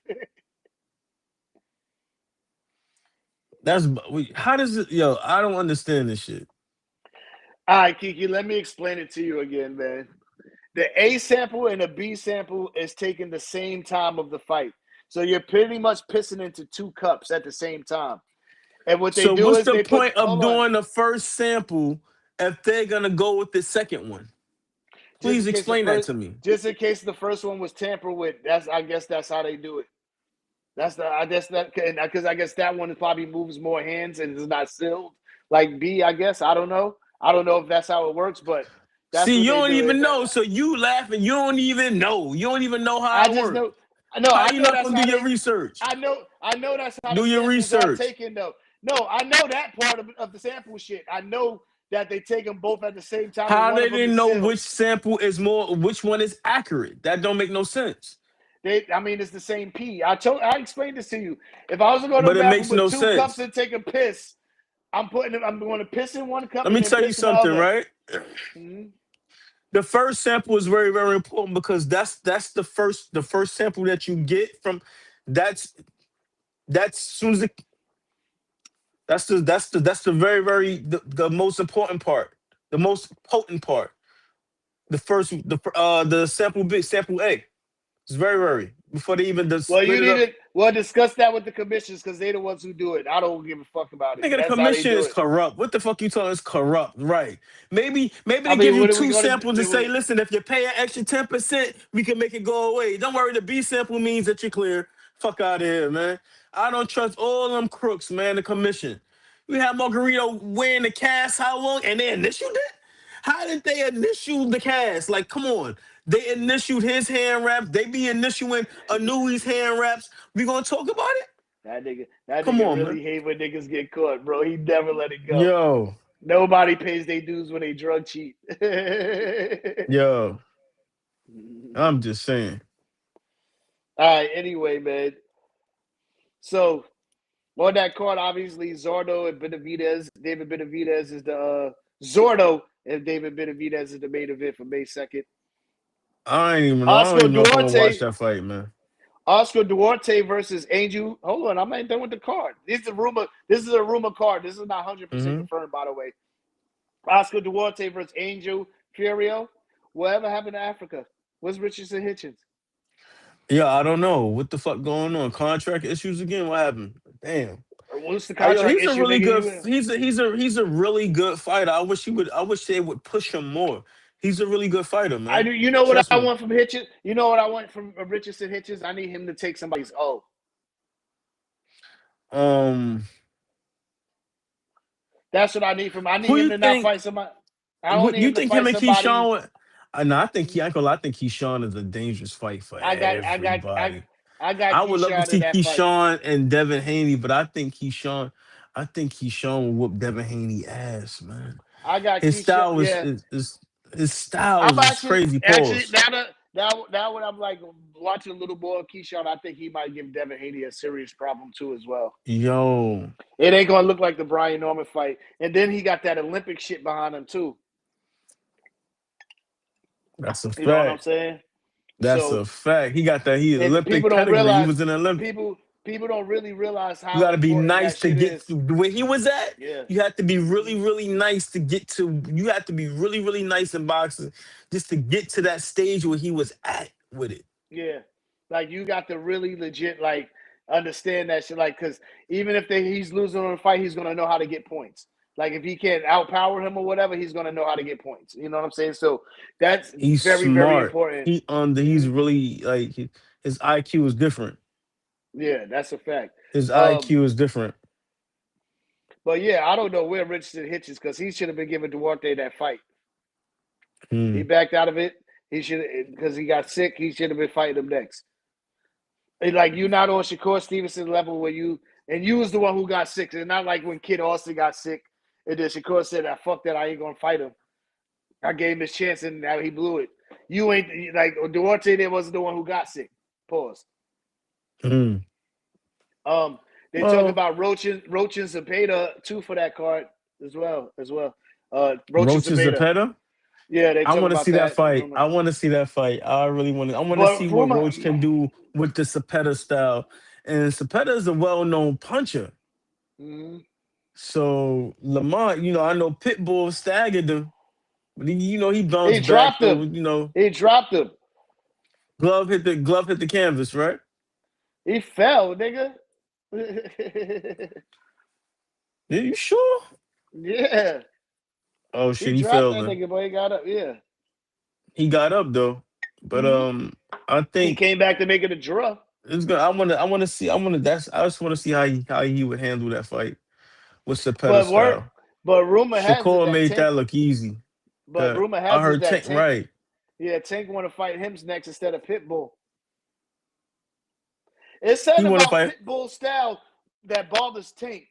How does it? Yo, I don't understand this shit. All right, Kiki, let me explain it to you again, man. The A sample and the B sample is taking the same time of the fight. So you're pretty much pissing into two cups at the same time. And what they So do what's is the they put, point of hold on, doing the first sample if they're gonna go with the second one? just Please in case explain that to me. the first one was tampered with. I guess that's how they do it. Because I guess that one probably moves more hands and is not sealed like B. I guess I don't know. I don't know if that's how it works, but that's See, what you they don't do. even know. So you laughing. You don't even know. You don't even know I how it just works. know. No, How I you know not that's gonna do how your they. research? I know that's how the Do your samples are research. taken though. No, I know that part of the sample shit. I know that they take them both at the same time and How one they of them didn't is know sealed. which sample is more, which one is accurate? That don't make no sense. I mean, it's the same pee. I explained this to you. If I was to go to the But it bathroom makes with no two cups sense. and take a piss, I'm going to piss in one cup Let and me then tell you piss in the something, other. right? Mm-hmm. the first sample is very very important because that's the first sample that you get from. That's that's soon as it, that's the very very the most important part, the most potent part. The sample B, sample A. It's very very before they even just Well, split you it need up. to discuss that with the commissions because they're the ones who do it. I don't give a fuck about it. Nigga, the That's how they commission do is it. corrupt. What the fuck you talking? It's corrupt, right? Maybe I they give mean, you what are we two going samples and say, to? listen, if you pay an extra 10%, we can make it go away. Don't worry, the B sample means that you're clear. Fuck out of here, man. I don't trust all them crooks, man. The commission. We had Margarito wearing the cast how long, and they initialed it. How did they initial the cast? Like, come on. They initialed his hand wraps. They be initialing Anui's hand wraps. We gonna talk about it? That Come nigga on, man. really hate when niggas get caught, bro. He never let it go. Yo, Nobody pays their dues when they drug cheat. All yo. I'm just saying. right. Anyway, man. So on that card, obviously Zordo and Benavidez. David Benavidez is the Zordo and David Benavidez is the main event for May 2nd. I ain't even know. I don't Oscar even know if I'm gonna watch Duarte. that fight, man. Oscar Duarte versus Angel. Hold on, I'm not done with the card. This is a rumor. This is a rumor card. This is not 100% Hmm. confirmed, by the way. Oscar Duarte versus Angel Furio. Whatever happened to Africa? What's Richardson Hitchens? Yeah, I don't know what the fuck going on. Contract issues again. What happened? Damn. What's the Yo, contract he's a issue, really nigga? good. You He's a really good fighter. I wish he would. I wish they would push him more. He's a really good fighter, I man. do. You know what Trust I me. want from Hitchens? You know what I want from Richardson Hitchens? I need him to take somebody's O. Um, That's what I need from. I need who him you to not think? fight somebody. I don't What need you him to think fight him and somebody. Keyshawn? No, I think I ain't gonna lie, I think Keyshawn is a dangerous fight for I got. I got. I. everybody. I got I would love to Keyshawn in see that fight. Keyshawn and Devin Haney, but I think Keyshawn will whoop Devin Haney ass, man. I got His Keyshawn. style is Yeah, is his style I'm is crazy. actually Pause. now that now when I'm like watching a little more of Keyshawn, I think he might give Devin Haney a serious problem too as well. Yo, It ain't gonna look like the Brian Norman fight, and then he got that Olympic shit behind him too. that's a You know what I'm fact. saying? That's So, a fact. He got that. He and Olympic pedigree. He was in Olympic. people don't really realize You how got to be important nice that to shit get is. to where he was at. Yeah. You had to be really, really nice to get to. You had to be really, really nice in boxing just to get to that stage where he was at with it. Yeah, like you got to really legit like understand that shit. Like, because even if he's losing on a fight, he's gonna know how to get points. Like if he can't outpower him or whatever, he's gonna know how to get points. You know what I'm saying? So that's He's very very smart. important. He's really like his IQ is different. Yeah, that's a fact. His Um, IQ is different. but yeah, I don't know where Richardson hitches because he should have been giving Duarte that fight. He Hmm. backed out of it. He should because he got sick. He should have been fighting him next. And like you're not on Shakur Stevenson level where you was the one who got sick. It's not like when Kid Austin got sick and then Shakur said, "I fuck that. I ain't gonna fight him. I gave him his chance and now he blew it." You ain't like Duarte. There wasn't the one who got sick. Pause. Hmm. Um, they talk Well, about Roach and Zepeda too for that card as well. Roach and Roaches Zepeda. Zepeda. Yeah, they I talk want to about see that that fight. rumor. I want to see that fight. I really want to. I want to But see what rumor, Roach can do with the Cepeda style. And Cepeda is a well-known puncher. mm-hmm. So Lamont, I know Pitbull staggered him, but he He bounced back dropped though. him. He dropped him. Glove hit the canvas, right? He fell, nigga. Yeah, you sure? Yeah. Oh He shit, he dropped fell that then. nigga, but he got up. Yeah. He got up though, but Mm-hmm. I He think came back to make it a draw. it's gonna. I want to see. I just want to see how he would handle that fight with Cepeda But work. style. But rumor has it Shakur that made Tank. that look easy. But rumor I has it heard that Tank Tank. right. Yeah, Tank want to fight him next instead of Pitbull. It's He something want to about fight. Pitbull style that bothers Tank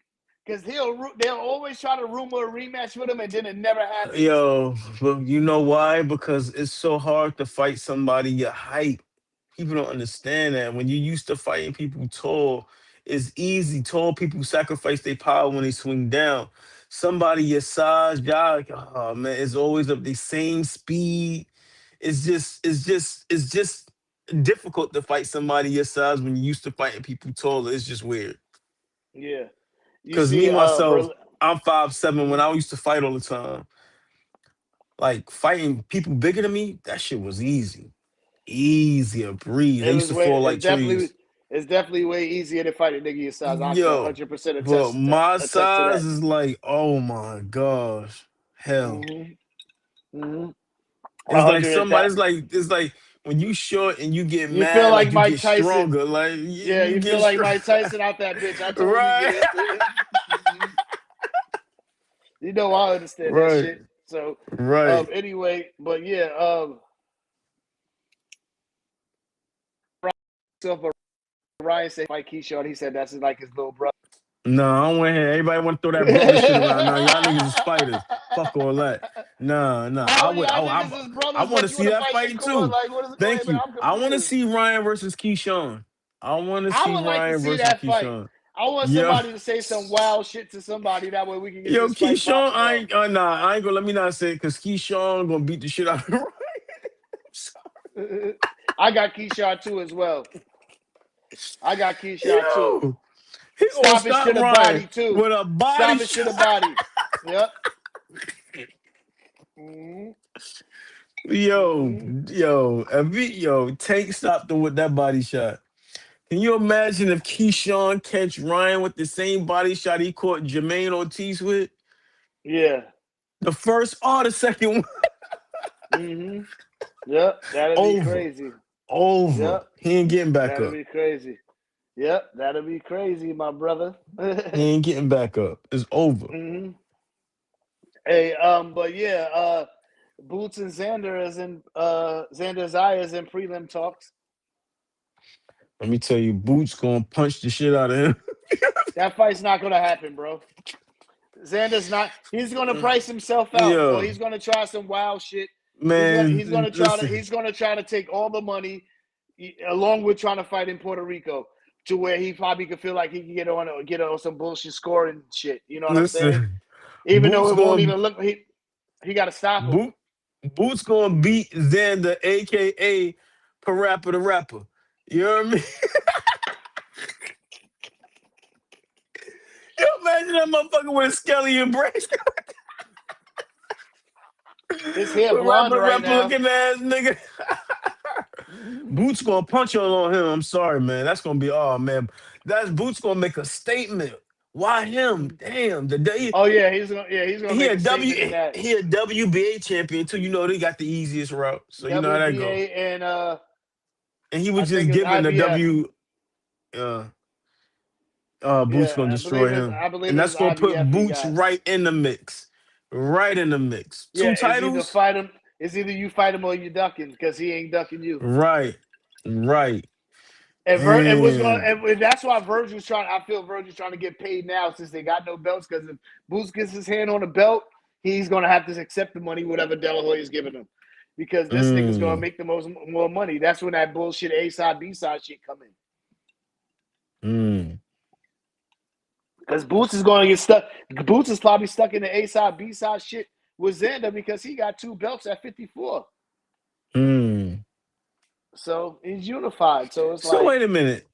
because they'll always try to rumor a rematch with him and then it never happens. Yo, but you know why? Because it's so hard to fight somebody your height. People don't understand that. When you're used to fighting people tall, it's easy. Tall people sacrifice their power when they swing down. Somebody your size, y'all, oh man, it's always up the same speed. it's just difficult to fight somebody your size when you used to fighting people taller. It's just weird. Yeah. You Cause me see, myself, Berlin. I'm 5'7". When Mhm. I used to fight all the time, like fighting people bigger than me, that shit was easy. Easy, a breeze. They It used was to way. fall like trees. It's definitely way easier to fight a nigga your size. I can Yo, 100% but my attest to size that. is like, oh my gosh, hell. Mhm. Mhm. A It's like hundred at somebody. that. It's like when you short and you get You feel mad, like like you Mike get Tyson. stronger. Like Yeah, you you feel get like strong. Mike Tyson out that bitch. I totally get Right, it. You know, I understand that right, shit. So, right. anyway, but yeah, so Ryan said Mike Keyshawn. He said that's like his little brother. No, I don't want to hear. Everybody want to throw that brother shit around. Now y'all niggas is fighters. Fuck all that. Nah, nah. I How would. y'all niggas is I brothers, want to but you see want to that fight fight Shakur? too. Like, what is? Wait Thank a minute, you. I'm I want to confused. see Ryan versus Keyshawn. I want to I see would like to Ryan see versus that fight. Keyshawn. I want Yo, somebody to say some wild shit to somebody. That way we can get yo, this fight Keyshawn. popping I off. ain't. Nah, I ain't gonna. Let me not say it because Keyshawn gonna beat the shit out of Ryan. I got Keyshawn too as well. I got Keyshawn too. Yo, he gonna Stoppage to stop the Ryan body too. with a body Stoppage to shot. the body. Yep. Mm-hmm. Yo, Mm-hmm. Tank stopped him with that body shot. Can you imagine if Keyshawn catch Ryan with the same body shot he caught Jermaine Ortiz with? Yeah. The first or the second one? Mm-hmm. Yep. That'll be Over. crazy. Over. Yep. He ain't getting back That'll up. be crazy. Yep. That'll be crazy, my brother. He ain't getting back up. It's over. Mm-hmm. Hey, but yeah, Boots and Xander is in Xander Zaya is in prelim talks. Let me tell you, Boots gonna punch the shit out of him. That fight's not gonna happen, bro. Xander's not. He's gonna price himself out, or Yo, he's gonna try some wild shit. He's man, gonna try to listen. he's gonna try to take all the money, along with trying to fight in Puerto Rico, to where he probably could feel like he can get on some bullshit scoring shit. You know what I'm saying? Listen. Even though Boots it won't gonna even look. He got to stop him. Boot Boots gonna beat Xander, aka Parappa the Rapper. You know what I mean? You imagine that motherfucker with a skeleton brace. His hair blonde Rapper, right rapper now. looking ass nigga. Boots gonna punch on him. I'm sorry, man. That's gonna be man. That's Boots gonna make a statement. Why him? Damn. Oh he's gonna He make a a statement in W that he a WBA champion too. You know they got the easiest route. So you know how that go. WBA and And he I was think just it's given the IBF. uh Boots Yeah, gonna destroy him. I believe And it that's was gonna put IBF he Boots got. right in the mix. Right in the mix. Yeah, Two titles? it's either you fight him or you ducking because he ain't ducking you. Right. Right. And what's going Damn. and that's why Virgil's trying. I feel Virgil's trying to get paid now since they got no belts. Because if Boots gets his hand on a belt, he's gonna have to accept the money whatever De La Hoya's giving him. Because this nigga's gonna Mm. make the most more money. That's when that bullshit A side B side shit come in. Mm. Because Boots is going to get stuck. Boots is probably stuck in the A side B side shit with Xander because he got two belts at 54. Mm. So he's unified. So it's So like, wait a minute.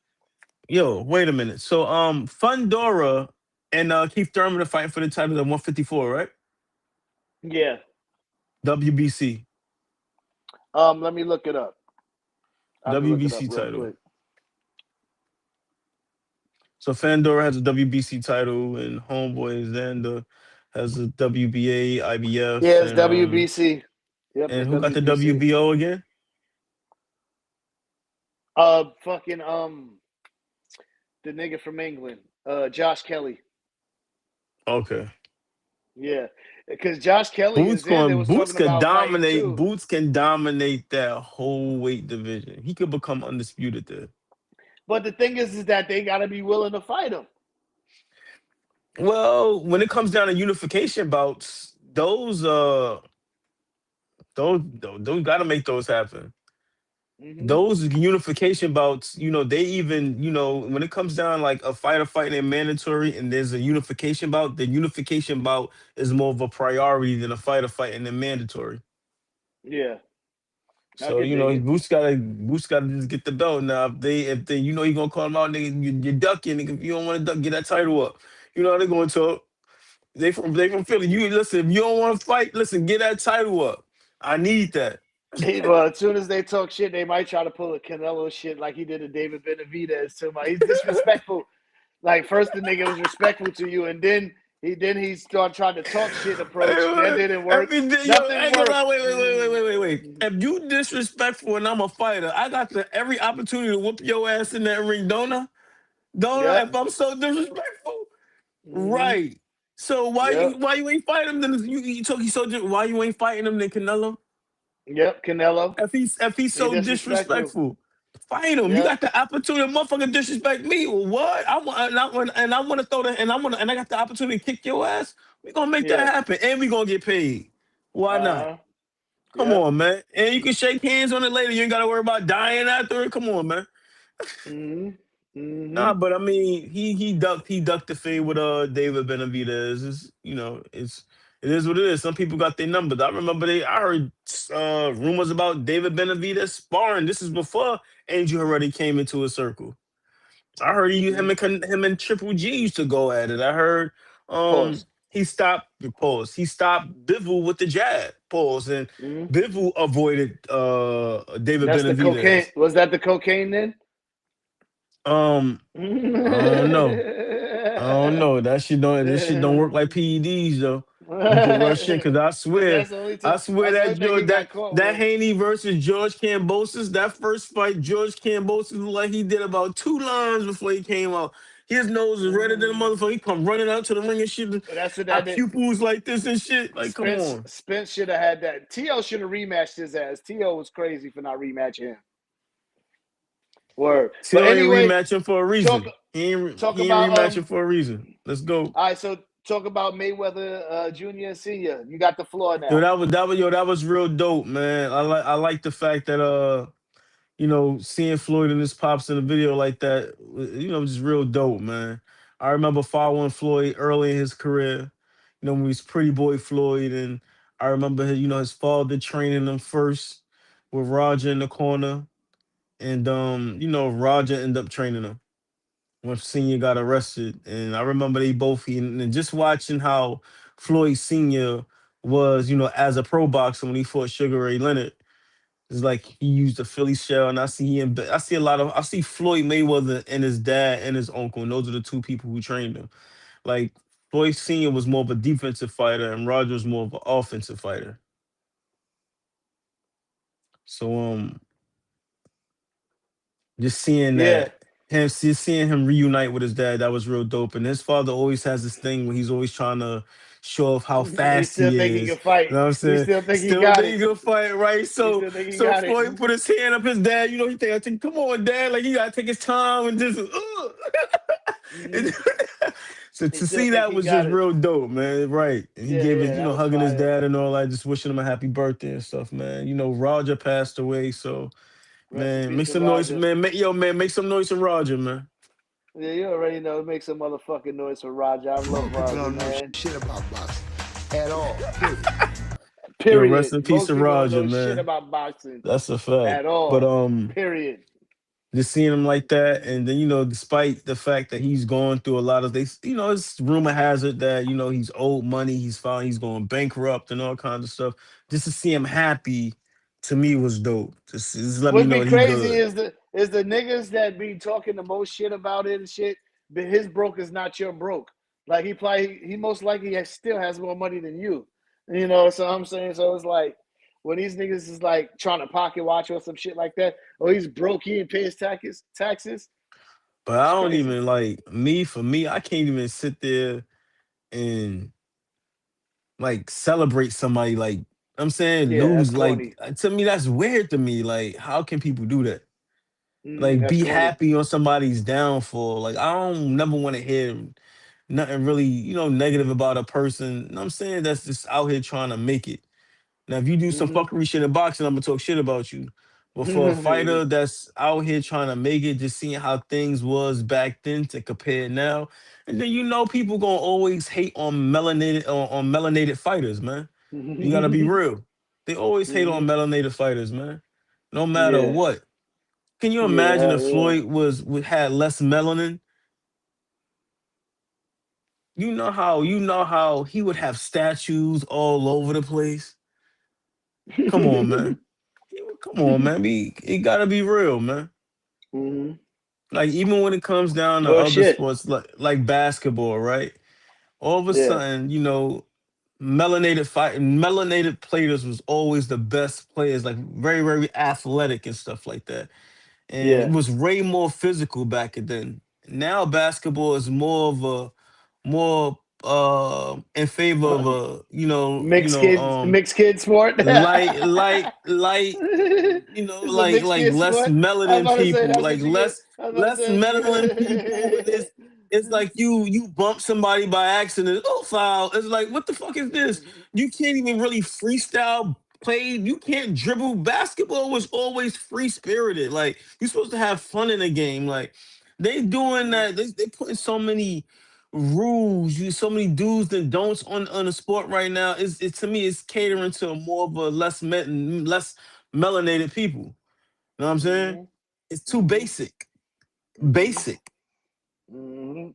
Yo, wait a minute. So Fundora and Keith Thurman are fighting for the title at 154, right? yeah. WBC. Let me look it up. I have to look it up WBC real title. quick. So Fandora has a WBC title and Homeboy Xander has a WBA, IBF, Yeah, it's WBC. Yep, and it's who got the WBC. WBO again? Fucking the nigga from England, Josh Kelly. Okay. Yeah, because Josh Kelly and Xander was talking about fighting too. Boots can dominate that whole weight division. He could become undisputed there. But the thing is that they got to be willing to fight him. Well, when it comes down to unification bouts, those got to make those happen. Mm-hmm. Those unification bouts, they even, when it comes down like a fighter fighting in mandatory and there's a unification bout, the unification bout is more of a priority than a fighter fighting in mandatory. Yeah. I So could dig it. Boots gotta just get the belt now. If they he gonna call him out, nigga, you're ducking. Nigga, if you don't want to duck, get that title up. You know how they going to. They from Philly. You listen. If you don't want to fight, listen. Get that title up. I need that. Well, as soon as they talk shit, they might try to pull a Canelo shit like he did to David Benavidez. To my, he's disrespectful. Like first the nigga was respectful to you, and then he started trying to talk shit approach. That didn't work. Yo, I Nothing ain't gonna lie. worked. Wait. If you disrespectful and I'm a fighter, I got every opportunity to whoop your ass in that ring, don't I? Don't I? Yep. If I'm so disrespectful, Hmm. right? So why Yep. you ain't fighting him? Then you talk you so why you ain't fighting him? Then Canelo, Yep. Canelo. if he's He so disrespectful. disrespectful, fight him. You Yep. got the opportunity, motherfucker, disrespect me. What? I want to throw that, and I got the opportunity to kick your ass. We gonna make that Yeah. happen, and we gonna get paid. Why not? Uh huh. Come Yep. on, man. And you can shake hands on it later. You ain't gotta worry about dying after it. Come on, man. Hmm. Nah, Hmm. but I mean, he ducked the fade with David Benavidez. It is what it is. Some people got their numbers. I heard rumors about David Benavidez sparring. This is before Angel already came into a circle. I heard him and Triple G used to go at it. I heard Pause. he stopped pause. He stopped Bivol with the jab pause, and Hmm. Bivol avoided David That's the cocaine. Benavidez. Was that the cocaine then? Um, I don't know. I don't know. This shit don't work like PEDs though. You could rush in because That's the only time. I swear That's the only that thing he got caught that with. Haney versus George Kambosos, that first fight, George Kambosos looked like he did about 2 lines before he came out. His nose is redder than a motherfucker. He come running out to the ring and shit. That's what Our that did. pupils like this and shit. Like, come on. Spence should have had that. T.O. should have rematched his ass. T.O. was crazy for not rematching him. Word. But Till ain't anyway, rematching for a talk reason. talk He ain't about rematching for a reason. Let's go. all right, so talk about Mayweather Jr. and Senior. You got the floor Yo, now. that was real dope, man. I like the fact that seeing Floyd and his pops in a video like that, just real dope, man. I remember following Floyd early in his career, when he was Pretty Boy Floyd, and I remember his father training him first with Roger in the corner, and Roger ended up training him when Senior got arrested, and I remember they both and just watching how Floyd Senior was, as a pro boxer when he fought Sugar Ray Leonard. It's like he used the Philly shell, and I see Floyd Mayweather and his dad and his uncle, and those are the two people who trained him. Like Floyd Senior was more of a defensive fighter, and Roger was more of an offensive fighter. So just seeing Yeah. that seeing him reunite with his dad, that was real dope. And his father always has this thing where he's always trying to show off how He fast still he think he can is. fight. You know what I'm He saying? still think he Still got think it. he gonna fight, right? He So still think he so got it. Floyd put his hand up his dad. I think, come on, dad. Like he gotta take his time and just Mhm. so He to still see think that he was got just it. real dope, man. Right. And he Yeah, gave yeah, his, that was hugging his fire. dad and all that, just wishing him a happy birthday and stuff, man. Roger passed away, so Rest in man, make peace to some noise, Roger. man. Make some noise for Roger, man. Yeah, you already know. Make some motherfucking noise for Roger. I love People Roger, don't know man. shit about boxing at all. Period. Yo, rest Period. in peace Most to people don't Roger, know shit man. about boxing That's a fact. at But all. Period. just seeing him like that, and then despite the fact that he's going through a lot of it's rumor has it that he's owed money, he's found he's going bankrupt and all kinds of stuff. Just to see him happy, to me was dope. Just let me What's know be that he crazy good. is the niggas that be talking the most shit about it and shit. But his broke is not your broke. Like he most likely still has more money than you. So I'm saying so it's like when these niggas is like trying to pocket watch or some shit like that. Oh, he's broke. He didn't pay his taxes. But I It's don't crazy. even like me. For me, I can't even sit there and like celebrate somebody like I'm saying Yeah, that's lose. corny. Like to me, that's weird to me. Like how can people do that? Like That's be corny. happy on somebody's downfall. Like I don't never want to hear nothing really, negative about a person. You know what I'm saying? That's just out here trying to make it. Now, if you do some Hmm. fuckery shit in boxing, I'm gonna talk shit about you. But for a fighter that's out here trying to make it, just seeing how things was back then to compare now, and then people gonna always hate on melanated fighters, man. You gotta be real. They always hate on Hmm. melanated fighters, man. no matter Yeah. what. Can you Yeah. imagine Hell if yeah. Floyd had less melanin? You know how he would have statues all over the place. Come on, man. Come on, man. It gotta be real, man. hmm Like even when it comes down to Well, other shit. sports like basketball, right? All of a Yeah. sudden, melanated players was always the best players, like very, very athletic and stuff like that. And it Yeah. was way more physical back then. Now basketball is more in favor of a Mixed kid sport. light It's a like mixed kid less sport. I was melanin about to say people, that's like what you get. I was about to less say melanin people, and it's like you bump somebody by accident, oh foul. It's like what the fuck is this? You can't even really freestyle play. You can't dribble. Basketball was always free spirited. Like you're supposed to have fun in the game. Like they doing that. They putting so many rules, so many do's and don'ts on the sport right now. It to me it's catering to more of a less melanated people. You know what I'm saying? hmm It's too hmm basic. hmm Basic. hmm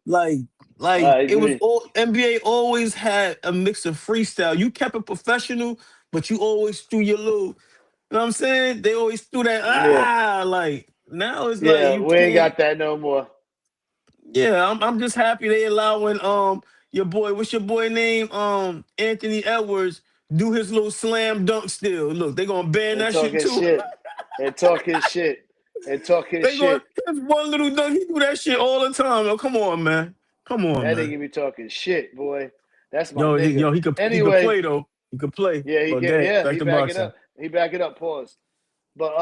Like I it was agree. all NBA always had a mix of freestyle. You kept it professional, but you always threw your little, you know what I'm saying? They always threw that Yeah. like now it's like Yeah. you We ain't can't. got that no more. Yeah, I'm just happy they allowing your boy, what's your boy name? Anthony Edwards do his little slam dunk still. Look, they gonna ban And that shit talking too. shit. And talking shit. And talking They going shit. his one little dunk, he do that shit all the time. Oh, come on, man. Come on, That man. nigga be talking shit, boy. That's my nigga. He could Anyway, play though. He could play. yeah, he But get go ahead, yeah, back he to back it boxing. up. He back it up, pause. But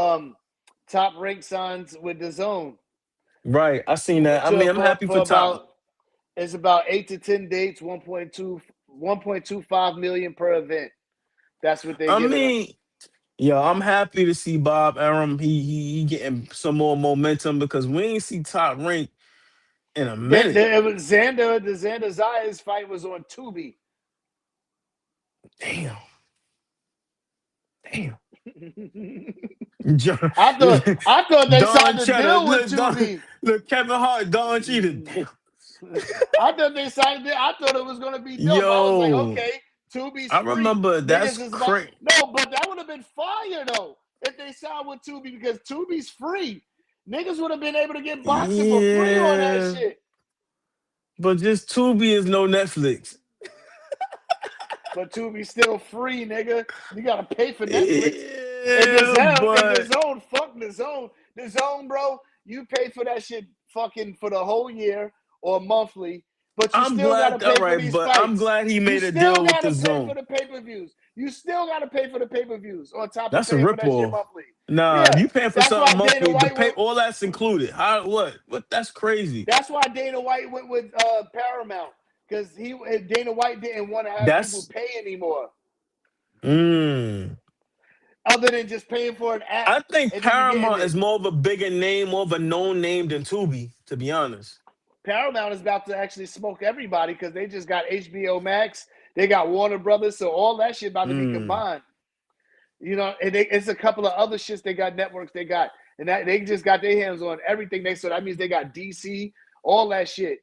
top rank signs with the zone. Right. I seen that. I mean, I'm happy For for Top. about it's about 8 to 10 dates, 1.25 million per event. That's what they I giving them. mean, yeah, I'm happy to see Bob Arum. He getting some more momentum because we ain't see Top rank in a minute. It was Xander. The Xander Zayas fight was on Tubi. Damn. Damn. I thought they Don signed a Cheddar. deal with Look, Tubi. Kevin Hart, Don Cheadle. Damn. I thought they signed it. I thought it was gonna be dope. I was like, Yo, okay, Tubi's I free. remember that's Niggas is about crazy. no, but that would have been fire though if they signed with Tubi because Tubi's free. Niggas would have been able to get boxing for free on that Yeah, shit. but just Tubi is no Netflix. But Tubi's still free, nigga. You gotta pay for Netflix. Yeah, And the but zone, fuck the zone. The zone, bro, you pay for that shit fucking for the whole year or monthly, but you I'm still gotta glad. All pay for right, these but I'm fights. glad he You made a still deal with the gotta pay for Zone. the pay-per-views. You still gotta pay for the pay-per-views on top of That's a paying for that shit ripoff. monthly. Nah, if Yeah, you paying for that's why something Dana monthly, the White pay went. all that's included. How what? What? That's crazy. That's why Dana White went with Paramount because Dana White didn't want to have people That's pay anymore, mm. other than just paying for an app I think and then you getting Paramount it. is more of a bigger name, more of a known name than Tubi, to be honest. Paramount is about to actually smoke everybody because they just got HBO Max, they got Warner Brothers, so all that shit about to be Mm. combined. You know, and it's a couple of other shits they got networks they got, and that they just got their hands on everything. So that means they got DC, all that shit,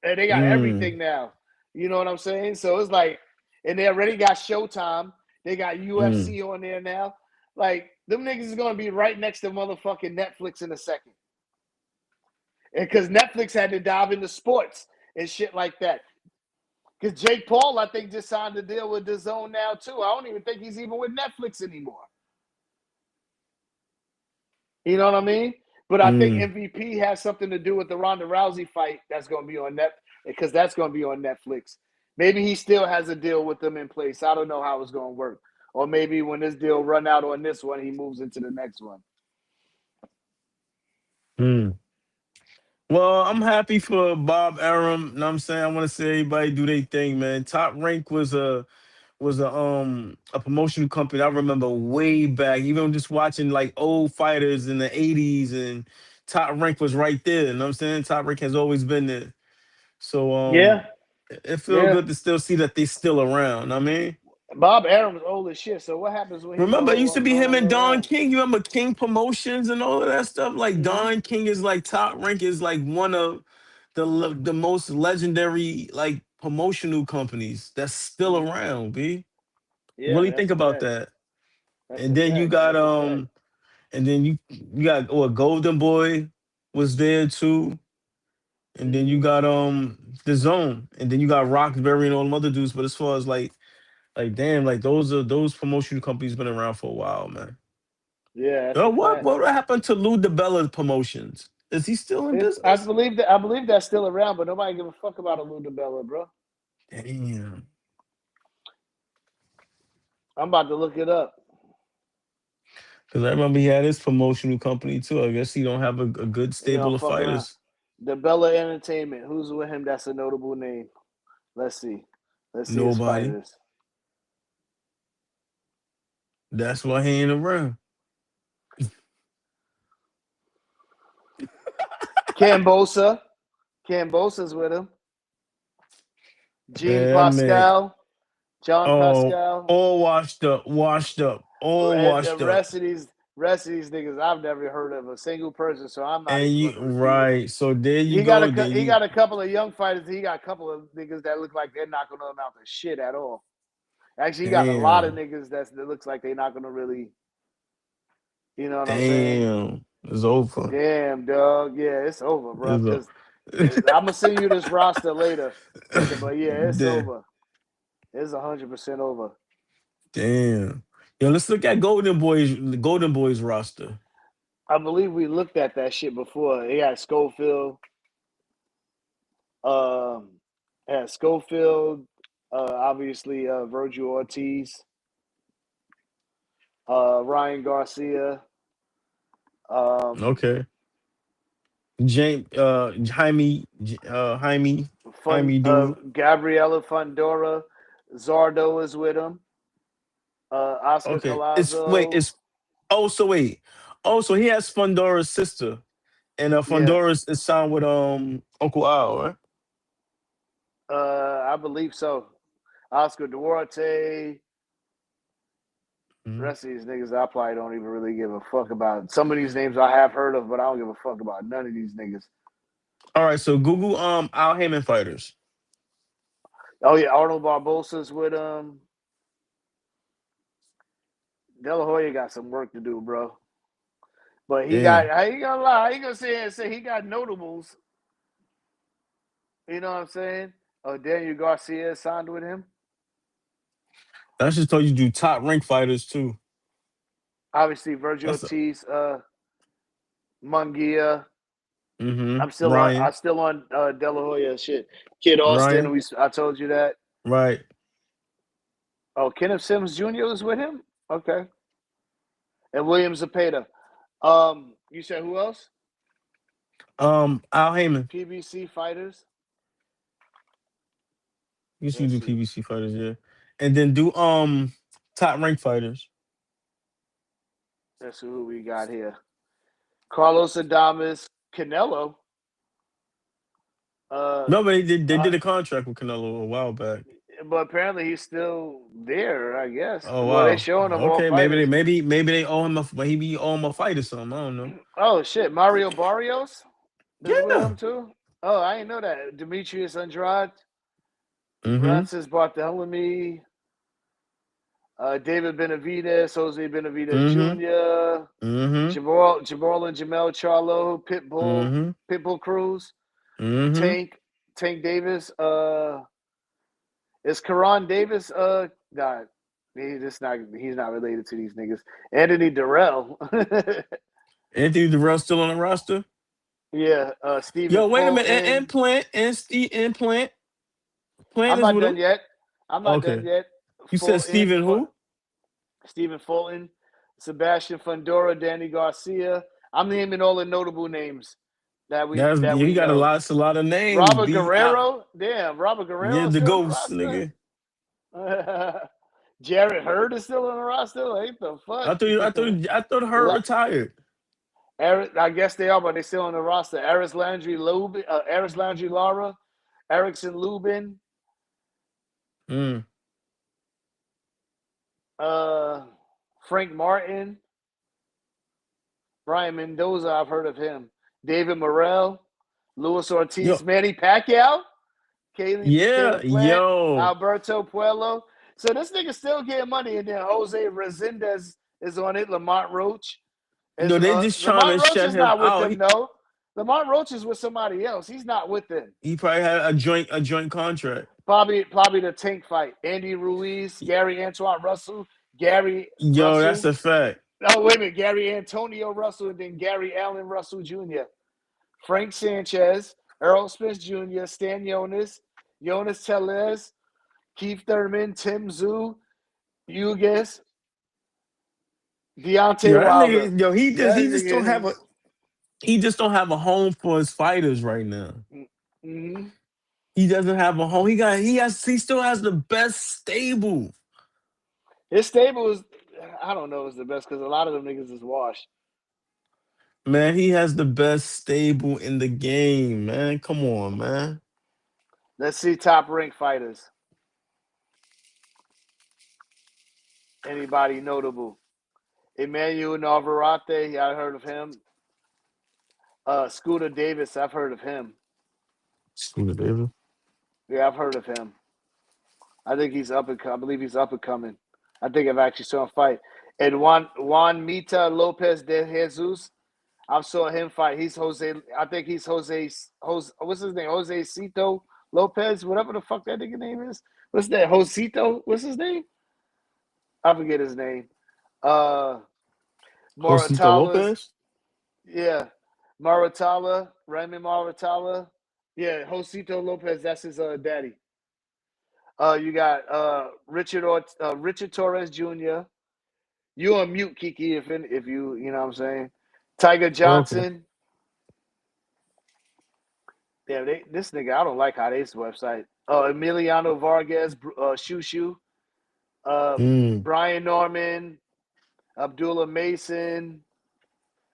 and they got Mm. everything now. You know what I'm saying? So it's like, and they already got Showtime. They got Mm. UFC on there now. Like them niggas is gonna be right next to motherfucking Netflix in a second. And because Netflix had to dive into sports and shit like that. Because Jake Paul, I think, just signed a deal with DAZN now too. I don't even think he's even with Netflix anymore. You know what I mean? But I think Mm. MVP has something to do with the Ronda Rousey fight that's going to be on Net because that's going to be on Netflix. Maybe he still has a deal with them in place. I don't know how it's going to work. Or maybe when this deal run out on this one, he moves into the next one. Mm. Well, I'm happy for Bob Arum. You know what I'm saying? I want to see everybody do their thing, man. Top Rank was a promotional company I remember way back, even just watching like old fighters in the 80s, and Top Rank was right there. You know what I'm saying? Top Rank has always been there. So Yeah, it feels yeah. good to still see that they still around. I mean, Bob Arum was old as shit. So what happens when he's Remember, it used to be no him and longer Don around? King. You remember King Promotions and all of that stuff? Like Hmm. Don King is like top rank is like one of the most legendary like promotional companies that's still Hmm. around, B. Yeah, Really that's think a about fact. that. That's And a then you fact. got That's a fact. and then you got Golden Boy was there too. And then you Hmm. got the Zone. And then you got Roxbury and all them other dudes. But as far as like damn, like those promotional companies been around for a while, man. Yeah, that's Oh, a what fact. what happened to Lou DiBella Promotions? Is he still in I business? believe that. I believe that's still around, but nobody give a fuck about a Lou DiBella, bro. Damn. I'm about to look it up. Because I remember he had his promotional company too. I guess he don't have a good You know, stable of fuck around. fighters. DiBella Entertainment. Who's with him? That's a notable name. Let's see. Let's see his Nobody. fighters. That's why he ain't around. Cambosa. Cambosa's with him. Gene Man, man. Pascal. John Oh, Pascal. all washed up, all And the washed up. rest of these niggas, I've never heard of a single person, so I'm not And even going you to repeat them. right. So there you go. There He you got a couple of young fighters. He got a couple of niggas that look like they're not going to amount to shit at all. Actually, he got a lot of damn. niggas that looks like they're not going to really, you know what I'm saying? Damn. It's over. Damn, dog. Yeah, it's over, bro. It's over. Because I'm gonna send you this roster later. But yeah, it's Damn. over. It's 100% over. Damn. Yo, let's look at Golden Boys roster. I believe we looked at that shit before. He had Schofield. Um, had Schofield. Obviously, Virgil Ortiz. Ryan Garcia. Um, Okay. James Jaime dude. Gabriela Fundora. Zardo is with him. Oscar Okay. It's wait, Collazo. it's oh so wait. Oh, so he has Fondora's sister. And Yeah, Fondora's is signed with Uncle Al, right? I believe so. Oscar Duarte. The Mhm. rest of these niggas, I probably don't even really give a fuck about. Some of these names I have heard of, but I don't give a fuck about none of these niggas. All right, so Google Al Heyman fighters. Oh yeah, Arnold Barbosa's with him. De La Hoya got some work to do, bro. But he got. Damn. I ain't gonna lie. I ain't gonna sit here and say he got notables. You know what I'm saying? Daniel Garcia signed with him. I just told you to do top rank fighters too. Obviously, Virgil That's Ortiz, Mungia. Ryan. I'm still on De La Hoya shit. Kid Austin. Ryan. I told you that. Right. Oh, Kenneth Sims Jr. was with him. Okay, and William Zapata. You said who else? Al Heyman. PBC fighters. I guess you Let's do see. PBC fighters, yeah. And then do top rank fighters. Let's see who we got here. Carlos Adames, Canelo. Uh, No, but they uh, did a contract with Canelo a while back. but apparently he's still there. I guess. Oh Well, they wow. showing him all Okay, fighters. maybe they owe him maybe he owe him a fight or something. I don't know. Oh shit, Mario Barrios is with Yeah. him too. Oh, I didn't know that. Demetrius Andrade, Mm-hmm. Francis Bartholomew, David Benavidez, Jose Benavidez Mm-hmm. Jr., Mm-hmm. Jabal and Jamel Charlo, Mm-hmm. Pitbull Cruz, Mm-hmm. Tank, Tank Davis. Is Karan Davis? God, he's not related to these niggas. Anthony Durrell. Anthony Durrell still on the roster? Yeah. Stephen Yo, wait a minute. Fulton. Implant and Steve Implant. Plant I'm is not with done him. yet. I'm not done Okay. yet. You said Steven who? Stephen Fulton, Sebastian Fundora, Danny Garcia. I'm naming all the notable names that He we got a know. lot, it's a lot of names. Robert B. Guerrero, damn, Robert Yeah, Guerrero the still on the ghost, roster. nigga. Jared Hurd is still on the roster. Like the I thought her fuck. retired. I guess they are, but they're still on the roster. Eris Landry Lara, Erickson Lubin. Mm. Uh, Frank Martin, Brian Mendoza. I've heard of him. David Morrell, Luis Ortiz, Yo, Manny Pacquiao, yeah, Caleb Plant, yo. Alberto Puello. So this nigga still getting money, and then Jose Resendez is on it. Lamont Roach is. No, they just trying Lamont to Roach shut is him not with out. them, no. Lamont Roach is with somebody else. He's not with them. He probably had a joint contract. Probably the tank fight. Andy Ruiz, Gary Antoine Russell, Gary Yo, that's Russell. a fact. Oh, wait a minute. Gary Antonio Russell and then Gary Allen Russell Jr. Frank Sanchez, Earl Smith Jr., Stan Jonas Tellez, Keith Thurman, Tim Zoo, Ugas, Yo, Deontay that Wilder. nigga, yo, he just That he just don't nigga have a is. he just don't have a home for his fighters right now. Mm-hmm. He doesn't have a home. He still has the best stable. His stable is, I don't know, is the best because a lot of them niggas is washed. Man, he has the best stable in the game, man. Come on, man. Let's see top ranked fighters. Anybody notable? Emmanuel Navarrete, I heard of him. Scooter Davis, I've heard of him. Scooter Davis. Yeah, I've heard of him. I think I believe he's up and coming. I think I've actually saw him fight. And Juan Mita Lopez de Jesus, I've saw him fight. He's Jose. I think he's Jose. What's his name? Jose Cito Lopez. Whatever the fuck that nigga name is. What's that? Josito. What's his name? I forget his name. Uh, Josito Moratala's. Lopez. Yeah, Maratala. Raymond Maratala. Yeah, Josito Lopez. That's his daddy. You got Richard Torres Jr. You on mute, Kiki, if you know what I'm saying. Tiger Okay. Johnson. Yeah, this nigga, I don't like how they website. Emiliano Vargas, Shushu, uh, Mm. Brian Norman, Abdullah Mason,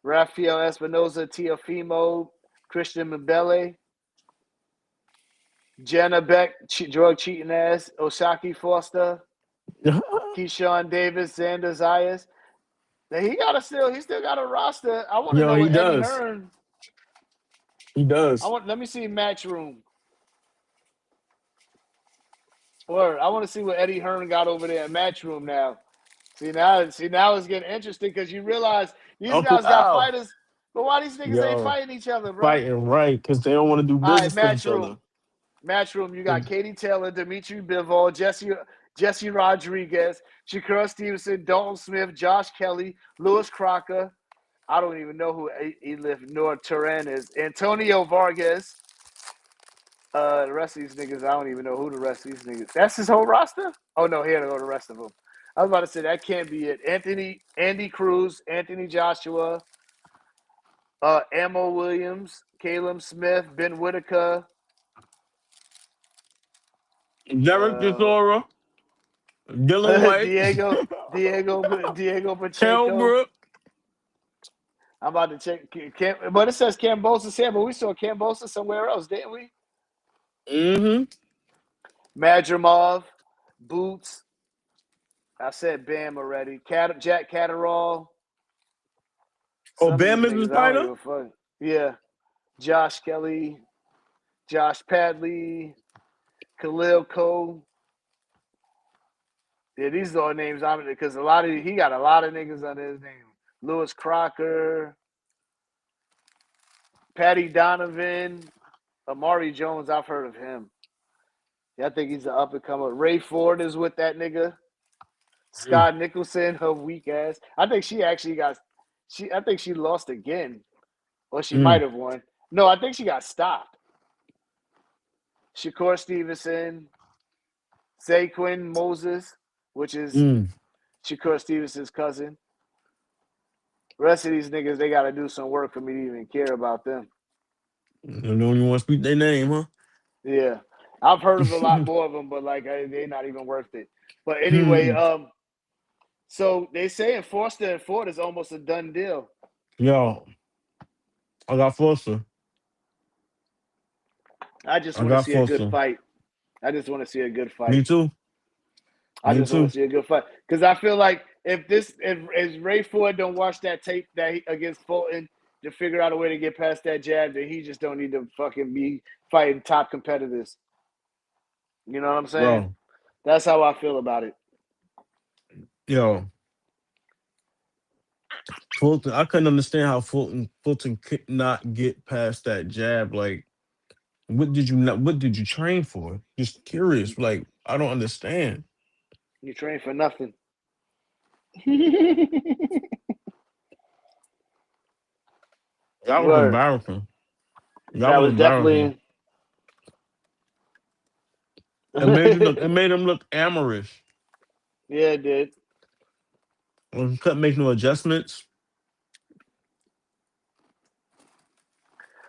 Rafael Espinoza, Tiafimo, Christian Mbele, Jenna Beck, drug cheating ass, Osaki Foster, Keyshawn Davis, Xander Zayas. Now he still got a roster. I want to Yo, know he what Eddie does. Hearn. He does. Let me see Matchroom. Or I want to see what Eddie Hearn got over there at Matchroom now. See now it's getting interesting because you realize these Uncle guys got Al. fighters, but why these niggas ain't Yo, fighting each other, bro? fighting right because they don't want to do All right, business with each other. Matchroom. You got Katie Taylor, Dimitri Bivol, Jesse Rodriguez, Shakur Stevenson, Dalton Smith, Josh Kelly, Lewis Crocker. I don't even know who Elif Nor Turan is. Antonio Vargas. The rest of these niggas, I don't even know who the rest of these niggas. That's his whole roster? Oh no, here to go the rest of them. I was about to say that can't be it. Andy Cruz, Anthony Joshua, Amo Williams, Caleb Smith, Ben Whitaker, Derek uh, Chisora, Dylan White, Diego Kell Pacheco. Brook. I'm about to check. But it says Cambosis here, but we saw Cambosis somewhere else, didn't we? Mm-hmm. Madrimov, Boots. I said Bam already. Jack Catterall. Oh, Some of these Bam is the niggas I don't fighter? even fuck. Yeah. Josh Kelly, Josh Padley, Khalil Cole. Yeah, these are all names I'm because he got a lot of niggas under his name. Lewis Crocker, Patty Donovan, Amari Jones. I've heard of him. Yeah, I think he's an up and comer. Ray Ford is with that nigga. Mm. Scott Nicholson, her weak ass. I think she actually got. I think she lost again, or she might Mm. have won. No, I think she got stopped. Shakur Stevenson, Zaquin Moses, which is Mm. Shakur Stevenson's cousin. The rest of these niggas, they got to do some work for me to even care about them. You don't even want to speak their name, huh? Yeah, I've heard of a lot more of them, but like they're not even worth it. But anyway, Hmm. so they saying Foster and Ford is almost a done deal. Yo, I got Foster. I just I want to got see a good Foster. fight. I just want to see a good Me fight. too. I Me just want too. to see a good fight Because I feel like if Ray Ford don't watch that tape against Fulton to figure out a way to get past that jab, then he just don't need to fucking be fighting top competitors. You know what I'm saying? Bro, That's how I feel about it. yo, Fulton. I couldn't understand how Fulton could not get past that jab. Like, what did you not? What did you train for? Just curious. Like, I don't understand. You train for nothing. That was Word. embarrassing. That That was was embarrassing. definitely. It made you look. It made him look amorous. Yeah, it did. Couldn't make no adjustments.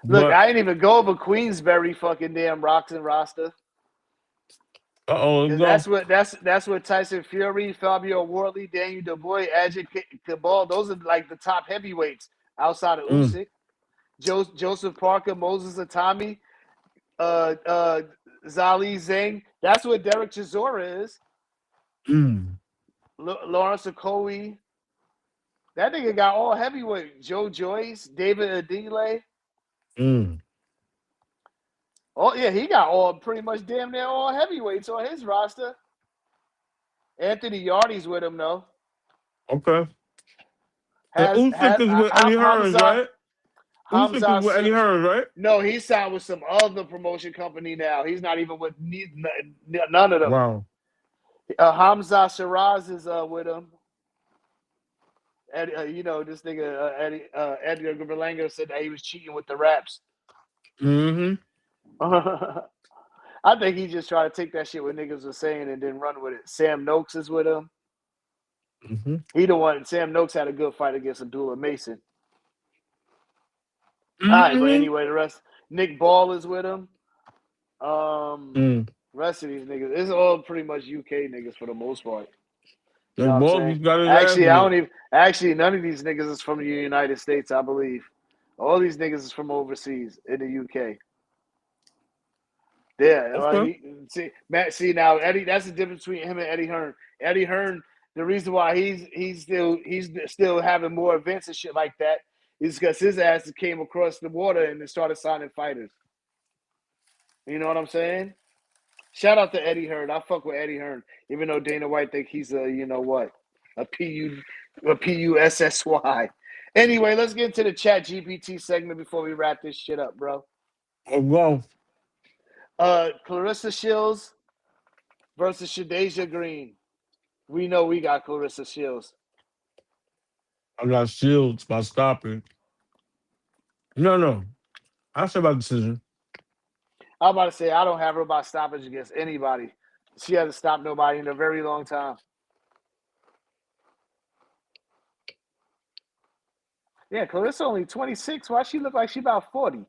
Look, But I didn't even go over Queensberry fucking damn rocks and roster. let's Because go. that's what Tyson Fury, Fabio Wardley, Daniel Dubois, Ajit Cabal, those are like the top heavyweights outside of Mm, Usyk. Joseph Parker, Moses Atami, uh, uh, Zali Zhang. That's what Derek Chisora is. mm, Lawrence Okoye. That nigga got all heavyweight. Joe Joyce, David Adile. mm. Oh yeah, he got all pretty much damn near all heavyweights on his roster. Anthony Yardy's with him though. Okay. And Has Usyk has is with Eddie Hearns, Hamza right? Usyk Hamza. is with Eddie Hearns, right? No, he signed with some other promotion company now. He's not even with none of them. Wow. Hamza Shiraz is with him. Eddie, this nigga Edgar Berlanga said that he was cheating with the raps. Mm-hmm. I think he just tried to take that shit what niggas were saying and then run with it. Sam Noakes is with him. Mm-hmm. He the one. Sam Noakes had a good fight against Abdullah Mason. All right, but Mm-hmm. anyway, the rest. Nick Ball is with him. Mm. Rest of these niggas, it's all pretty much UK niggas for the most part. You know And what I'm Ball saying? just got his ass Actually, I don't whooped. even. Actually, none of these niggas is from the United States. I believe all these niggas is from overseas in the UK. Yeah, Okay. like see, Matt. See now, Eddie. That's the difference between him and Eddie Hearn. Eddie Hearn. The reason why he's still having more events and shit like that is because his ass came across the water and then started signing fighters. You know what I'm saying? Shout out to Eddie Hearn. I fuck with Eddie Hearn, even though Dana White think he's a a PUSSY. Anyway, let's get into the Chat GPT segment before we wrap this shit up, bro. Well, Claressa Shields versus Shadeja Green. We know we got Claressa Shields. I got Shields by stopping. No, no. I said about decision. I'm about to say I don't have her by stoppage against anybody. She hasn't stopped nobody in a very long time. Yeah, Clarissa only 26. Why she look like she about 40?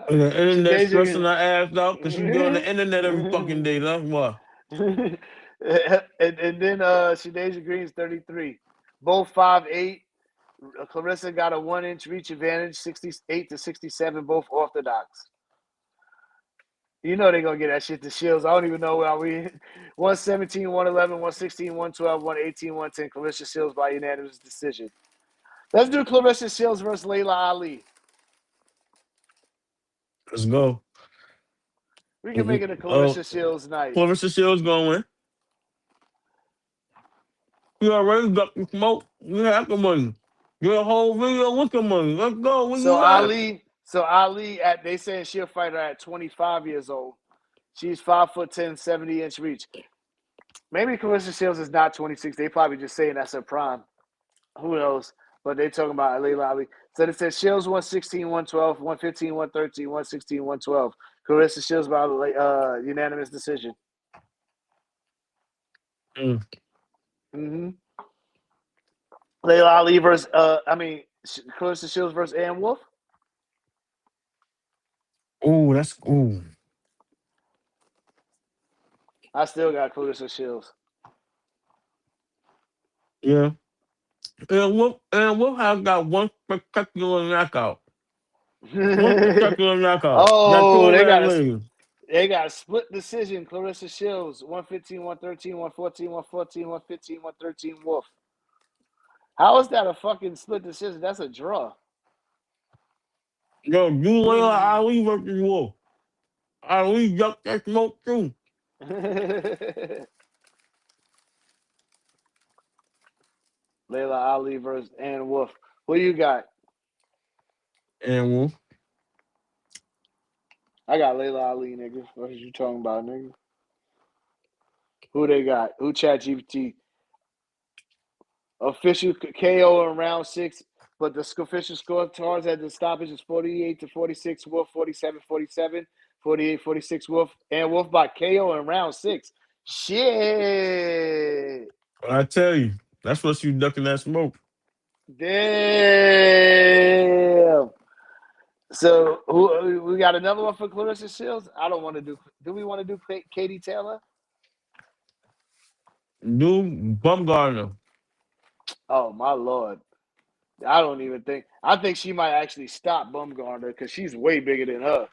And the internet stressing Shadeja. her ass out because she be on the internet every fucking day. That's why. and then Shadeja Green's 33. Both 5'8". Clarissa got a 1-inch reach advantage, 68 to 67, both orthodox. You know they're going to get that shit to Shields. I don't even know where we 117, 111, 116, 112, 118, 110. Clarissa Shields by unanimous decision. Let's do Clarissa Shields versus Layla Ali. Let's go. We can make it a Oh, Clarissa Shields night. Claressa Shields going to win. You already got the smoke. You have the money. Get a whole video with the money. Let's go. Where So you at? Ali they saying she'll fight her at 25 years old. She's 5'10", 70-inch reach. Maybe Clarissa Shields is not 26. They probably just saying that's her prime. Who knows? But they talking about Layla Ali. So they said Shields 116, 112, 115, 113, 116, 112. Clarissa Shields by unanimous decision. Mm. Mm-hmm. Layla Ali versus Clarissa Shields versus Ann Wolf. Oh, that's ooh. I still got Clarissa Shields. Yeah. And Wolf has got one spectacular knockout. One spectacular knockout. That Oh, tall they ass got a lady. They got a split decision. Claressa Shields, 115, 113, 114, 114, 115, 113 Wolf. How is that a fucking split decision? That's a draw. Yo, you Layla Ali versus Wolf. Ali ducked that smoke too. Layla Ali versus Ann Wolf. Who you got? And Wolf. I got Layla Ali, nigga. What are you talking about, nigga? Who they got? Who ChatGPT? Official KO in round 6, but the official score towards at the stoppage is 48-46 Wolf, 47-47, 48-46 Wolf, and Wolf by KO in round 6. Shit. I tell you, that's what you ducking that smoke. Damn. So who we got another one for Claressa Shields? I don't want to do. Do we want to do Katie Taylor? Dude, Bumgarner. Oh my lord. I don't even think. I think she might actually stop Bumgarner because she's way bigger than her.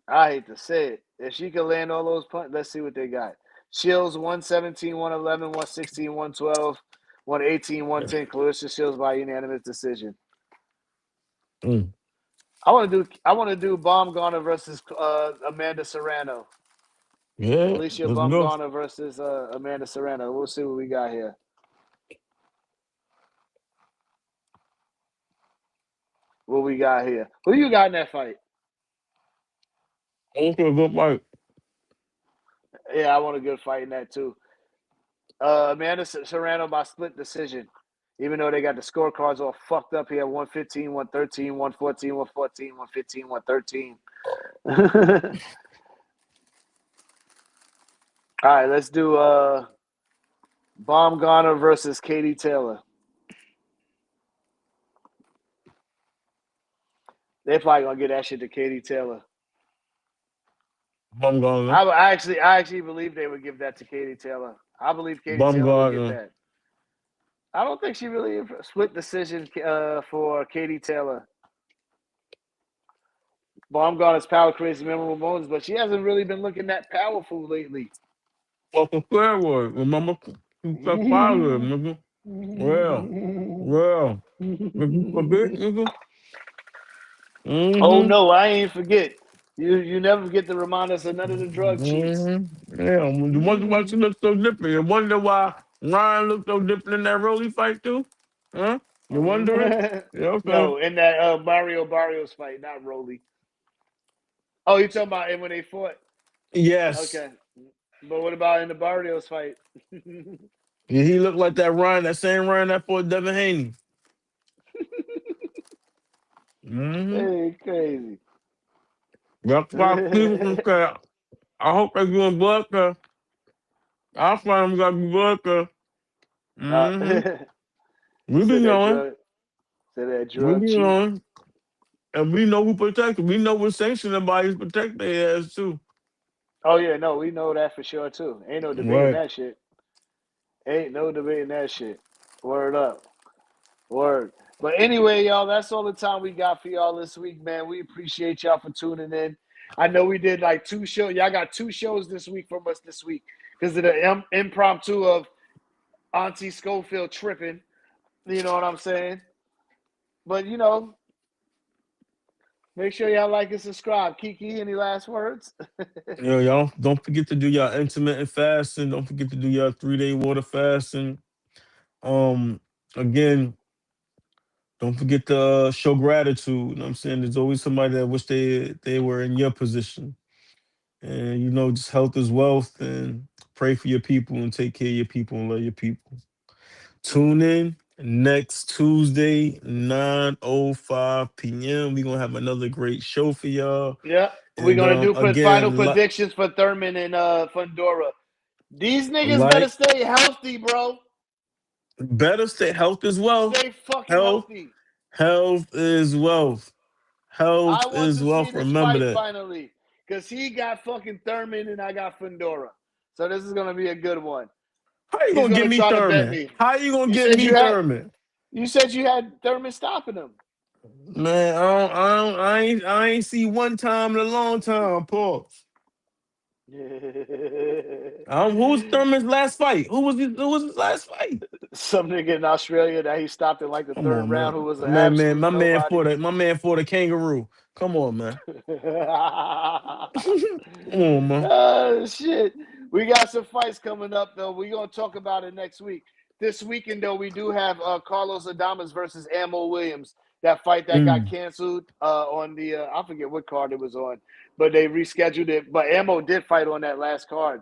I hate to say it. If she can land all those punches, let's see what they got. Shields 117, 111, 116, 112, 118, 110. Claressa Shields by unanimous decision. Mm. I want to do Baumgartner versus Amanda Serrano. Yeah, Alicia let's go. Baumgartner versus Amanda Serrano. We'll see what we got here. What we got here? Who you got in that fight? Okay, good fight. Yeah, I want a good fight in that too. Amanda Serrano by split decision. Even though they got the scorecards all fucked up here 115, 113, 114, 114, 115, 113. All right, let's do Baumgartner versus Katie Taylor. They're probably gonna get that shit to Katie Taylor. Bumgarner. I actually believe they would give that to Katie Taylor. I believe Katie Taylor would get Bumgarner. that. I don't think she really split decision for Katie Taylor. Baumgartner's power creates memorable moments, but she hasn't really been looking that powerful lately. Fucking fair word. Remember? You got fire, nigga. Well. Well. If you forget, nigga. Oh Mm-hmm. no, I ain't forget. You never forget to remind us of none of the drug cheats. Mm-hmm. Yeah, you wonder why she looks so different. You wonder why Ryan looked so different in that Rolly fight too? Huh? You wondering? Yeah, okay. No, in that Mario Barrios fight, not Rolly. Oh, you talking about when they fought? Yes. Okay. But what about in the Barrios fight? Yeah, he looked like that Ryan, that same Ryan that fought Devin Haney. Mm-hmm. Hey, crazy. That's why people say, I hope they're doing blood test. I find them got to be blood test. Mm-hmm. You We be knowing. said that We drug be cheat. knowing. And we know who protect them. We know what sanctioning bodies protect their ass too. Oh yeah, no, we know that for sure too. Ain't no debating Right. that shit. Ain't no debating that shit. Word up. Word. But anyway, y'all, that's all the time we got for y'all this week, man. We appreciate y'all for tuning in. I know we did like 2 shows. Y'all got 2 shows this week from us this week because of the impromptu of Auntie Schofield tripping. You know what I'm saying? But, make sure y'all like and subscribe. Kiki, any last words? Yo, y'all don't forget to do your intermittent fasting. Don't forget to do your 3-day water fasting. Um, again, don't forget to show gratitude. You know what I'm saying? There's always somebody that wish they were in your position. And just health is wealth, and pray for your people and take care of your people and love your people. Tune in next Tuesday, 9:05 p.m. We're gonna have another great show for y'all. Yeah. We're And going to do final again, predictions for Thurman and Fundora. These niggas better like stay healthy, bro. better stay health is wealth. Stay fucking Health, healthy. health is wealth. Health I want is to see wealth. this Remember fight that. finally because he got fucking Thurman and I got Fundora. So this is going to be a good one. How you He's gonna going get to me try to bet Thurman? me. How you gonna You get said me you had Thurman? you said you had Thurman stopping him. Man, I ain't see one time in a long time. Pause. Who's Thurman's last fight? Who was his last fight? Some nigga in Australia that he stopped in like the Come third on, round man. who was an Man, absolute nobody. my man for the kangaroo. Come on, man. Come on, man. Oh, shit. We got some fights coming up, though. We're going to talk about it next week. This weekend, though, we do have Carlos Adames versus Ammo Williams. That fight that got Mm, canceled on the I forget what card it was on, but they rescheduled it. But Ammo did fight on that last card.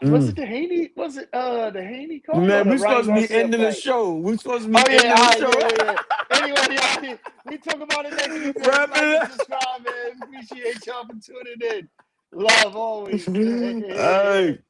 Was it mm. the Haney? Was it the Haney card or Man, the we Ryan supposed to be Garcia ending the fight? show. We supposed to Oh be yeah, ending all the right, show. yeah. Anyway, y'all, we talk about it next week, man. Wrap Like and it subscribe, man. Appreciate y'all for tuning in. Love always, up. man. All right.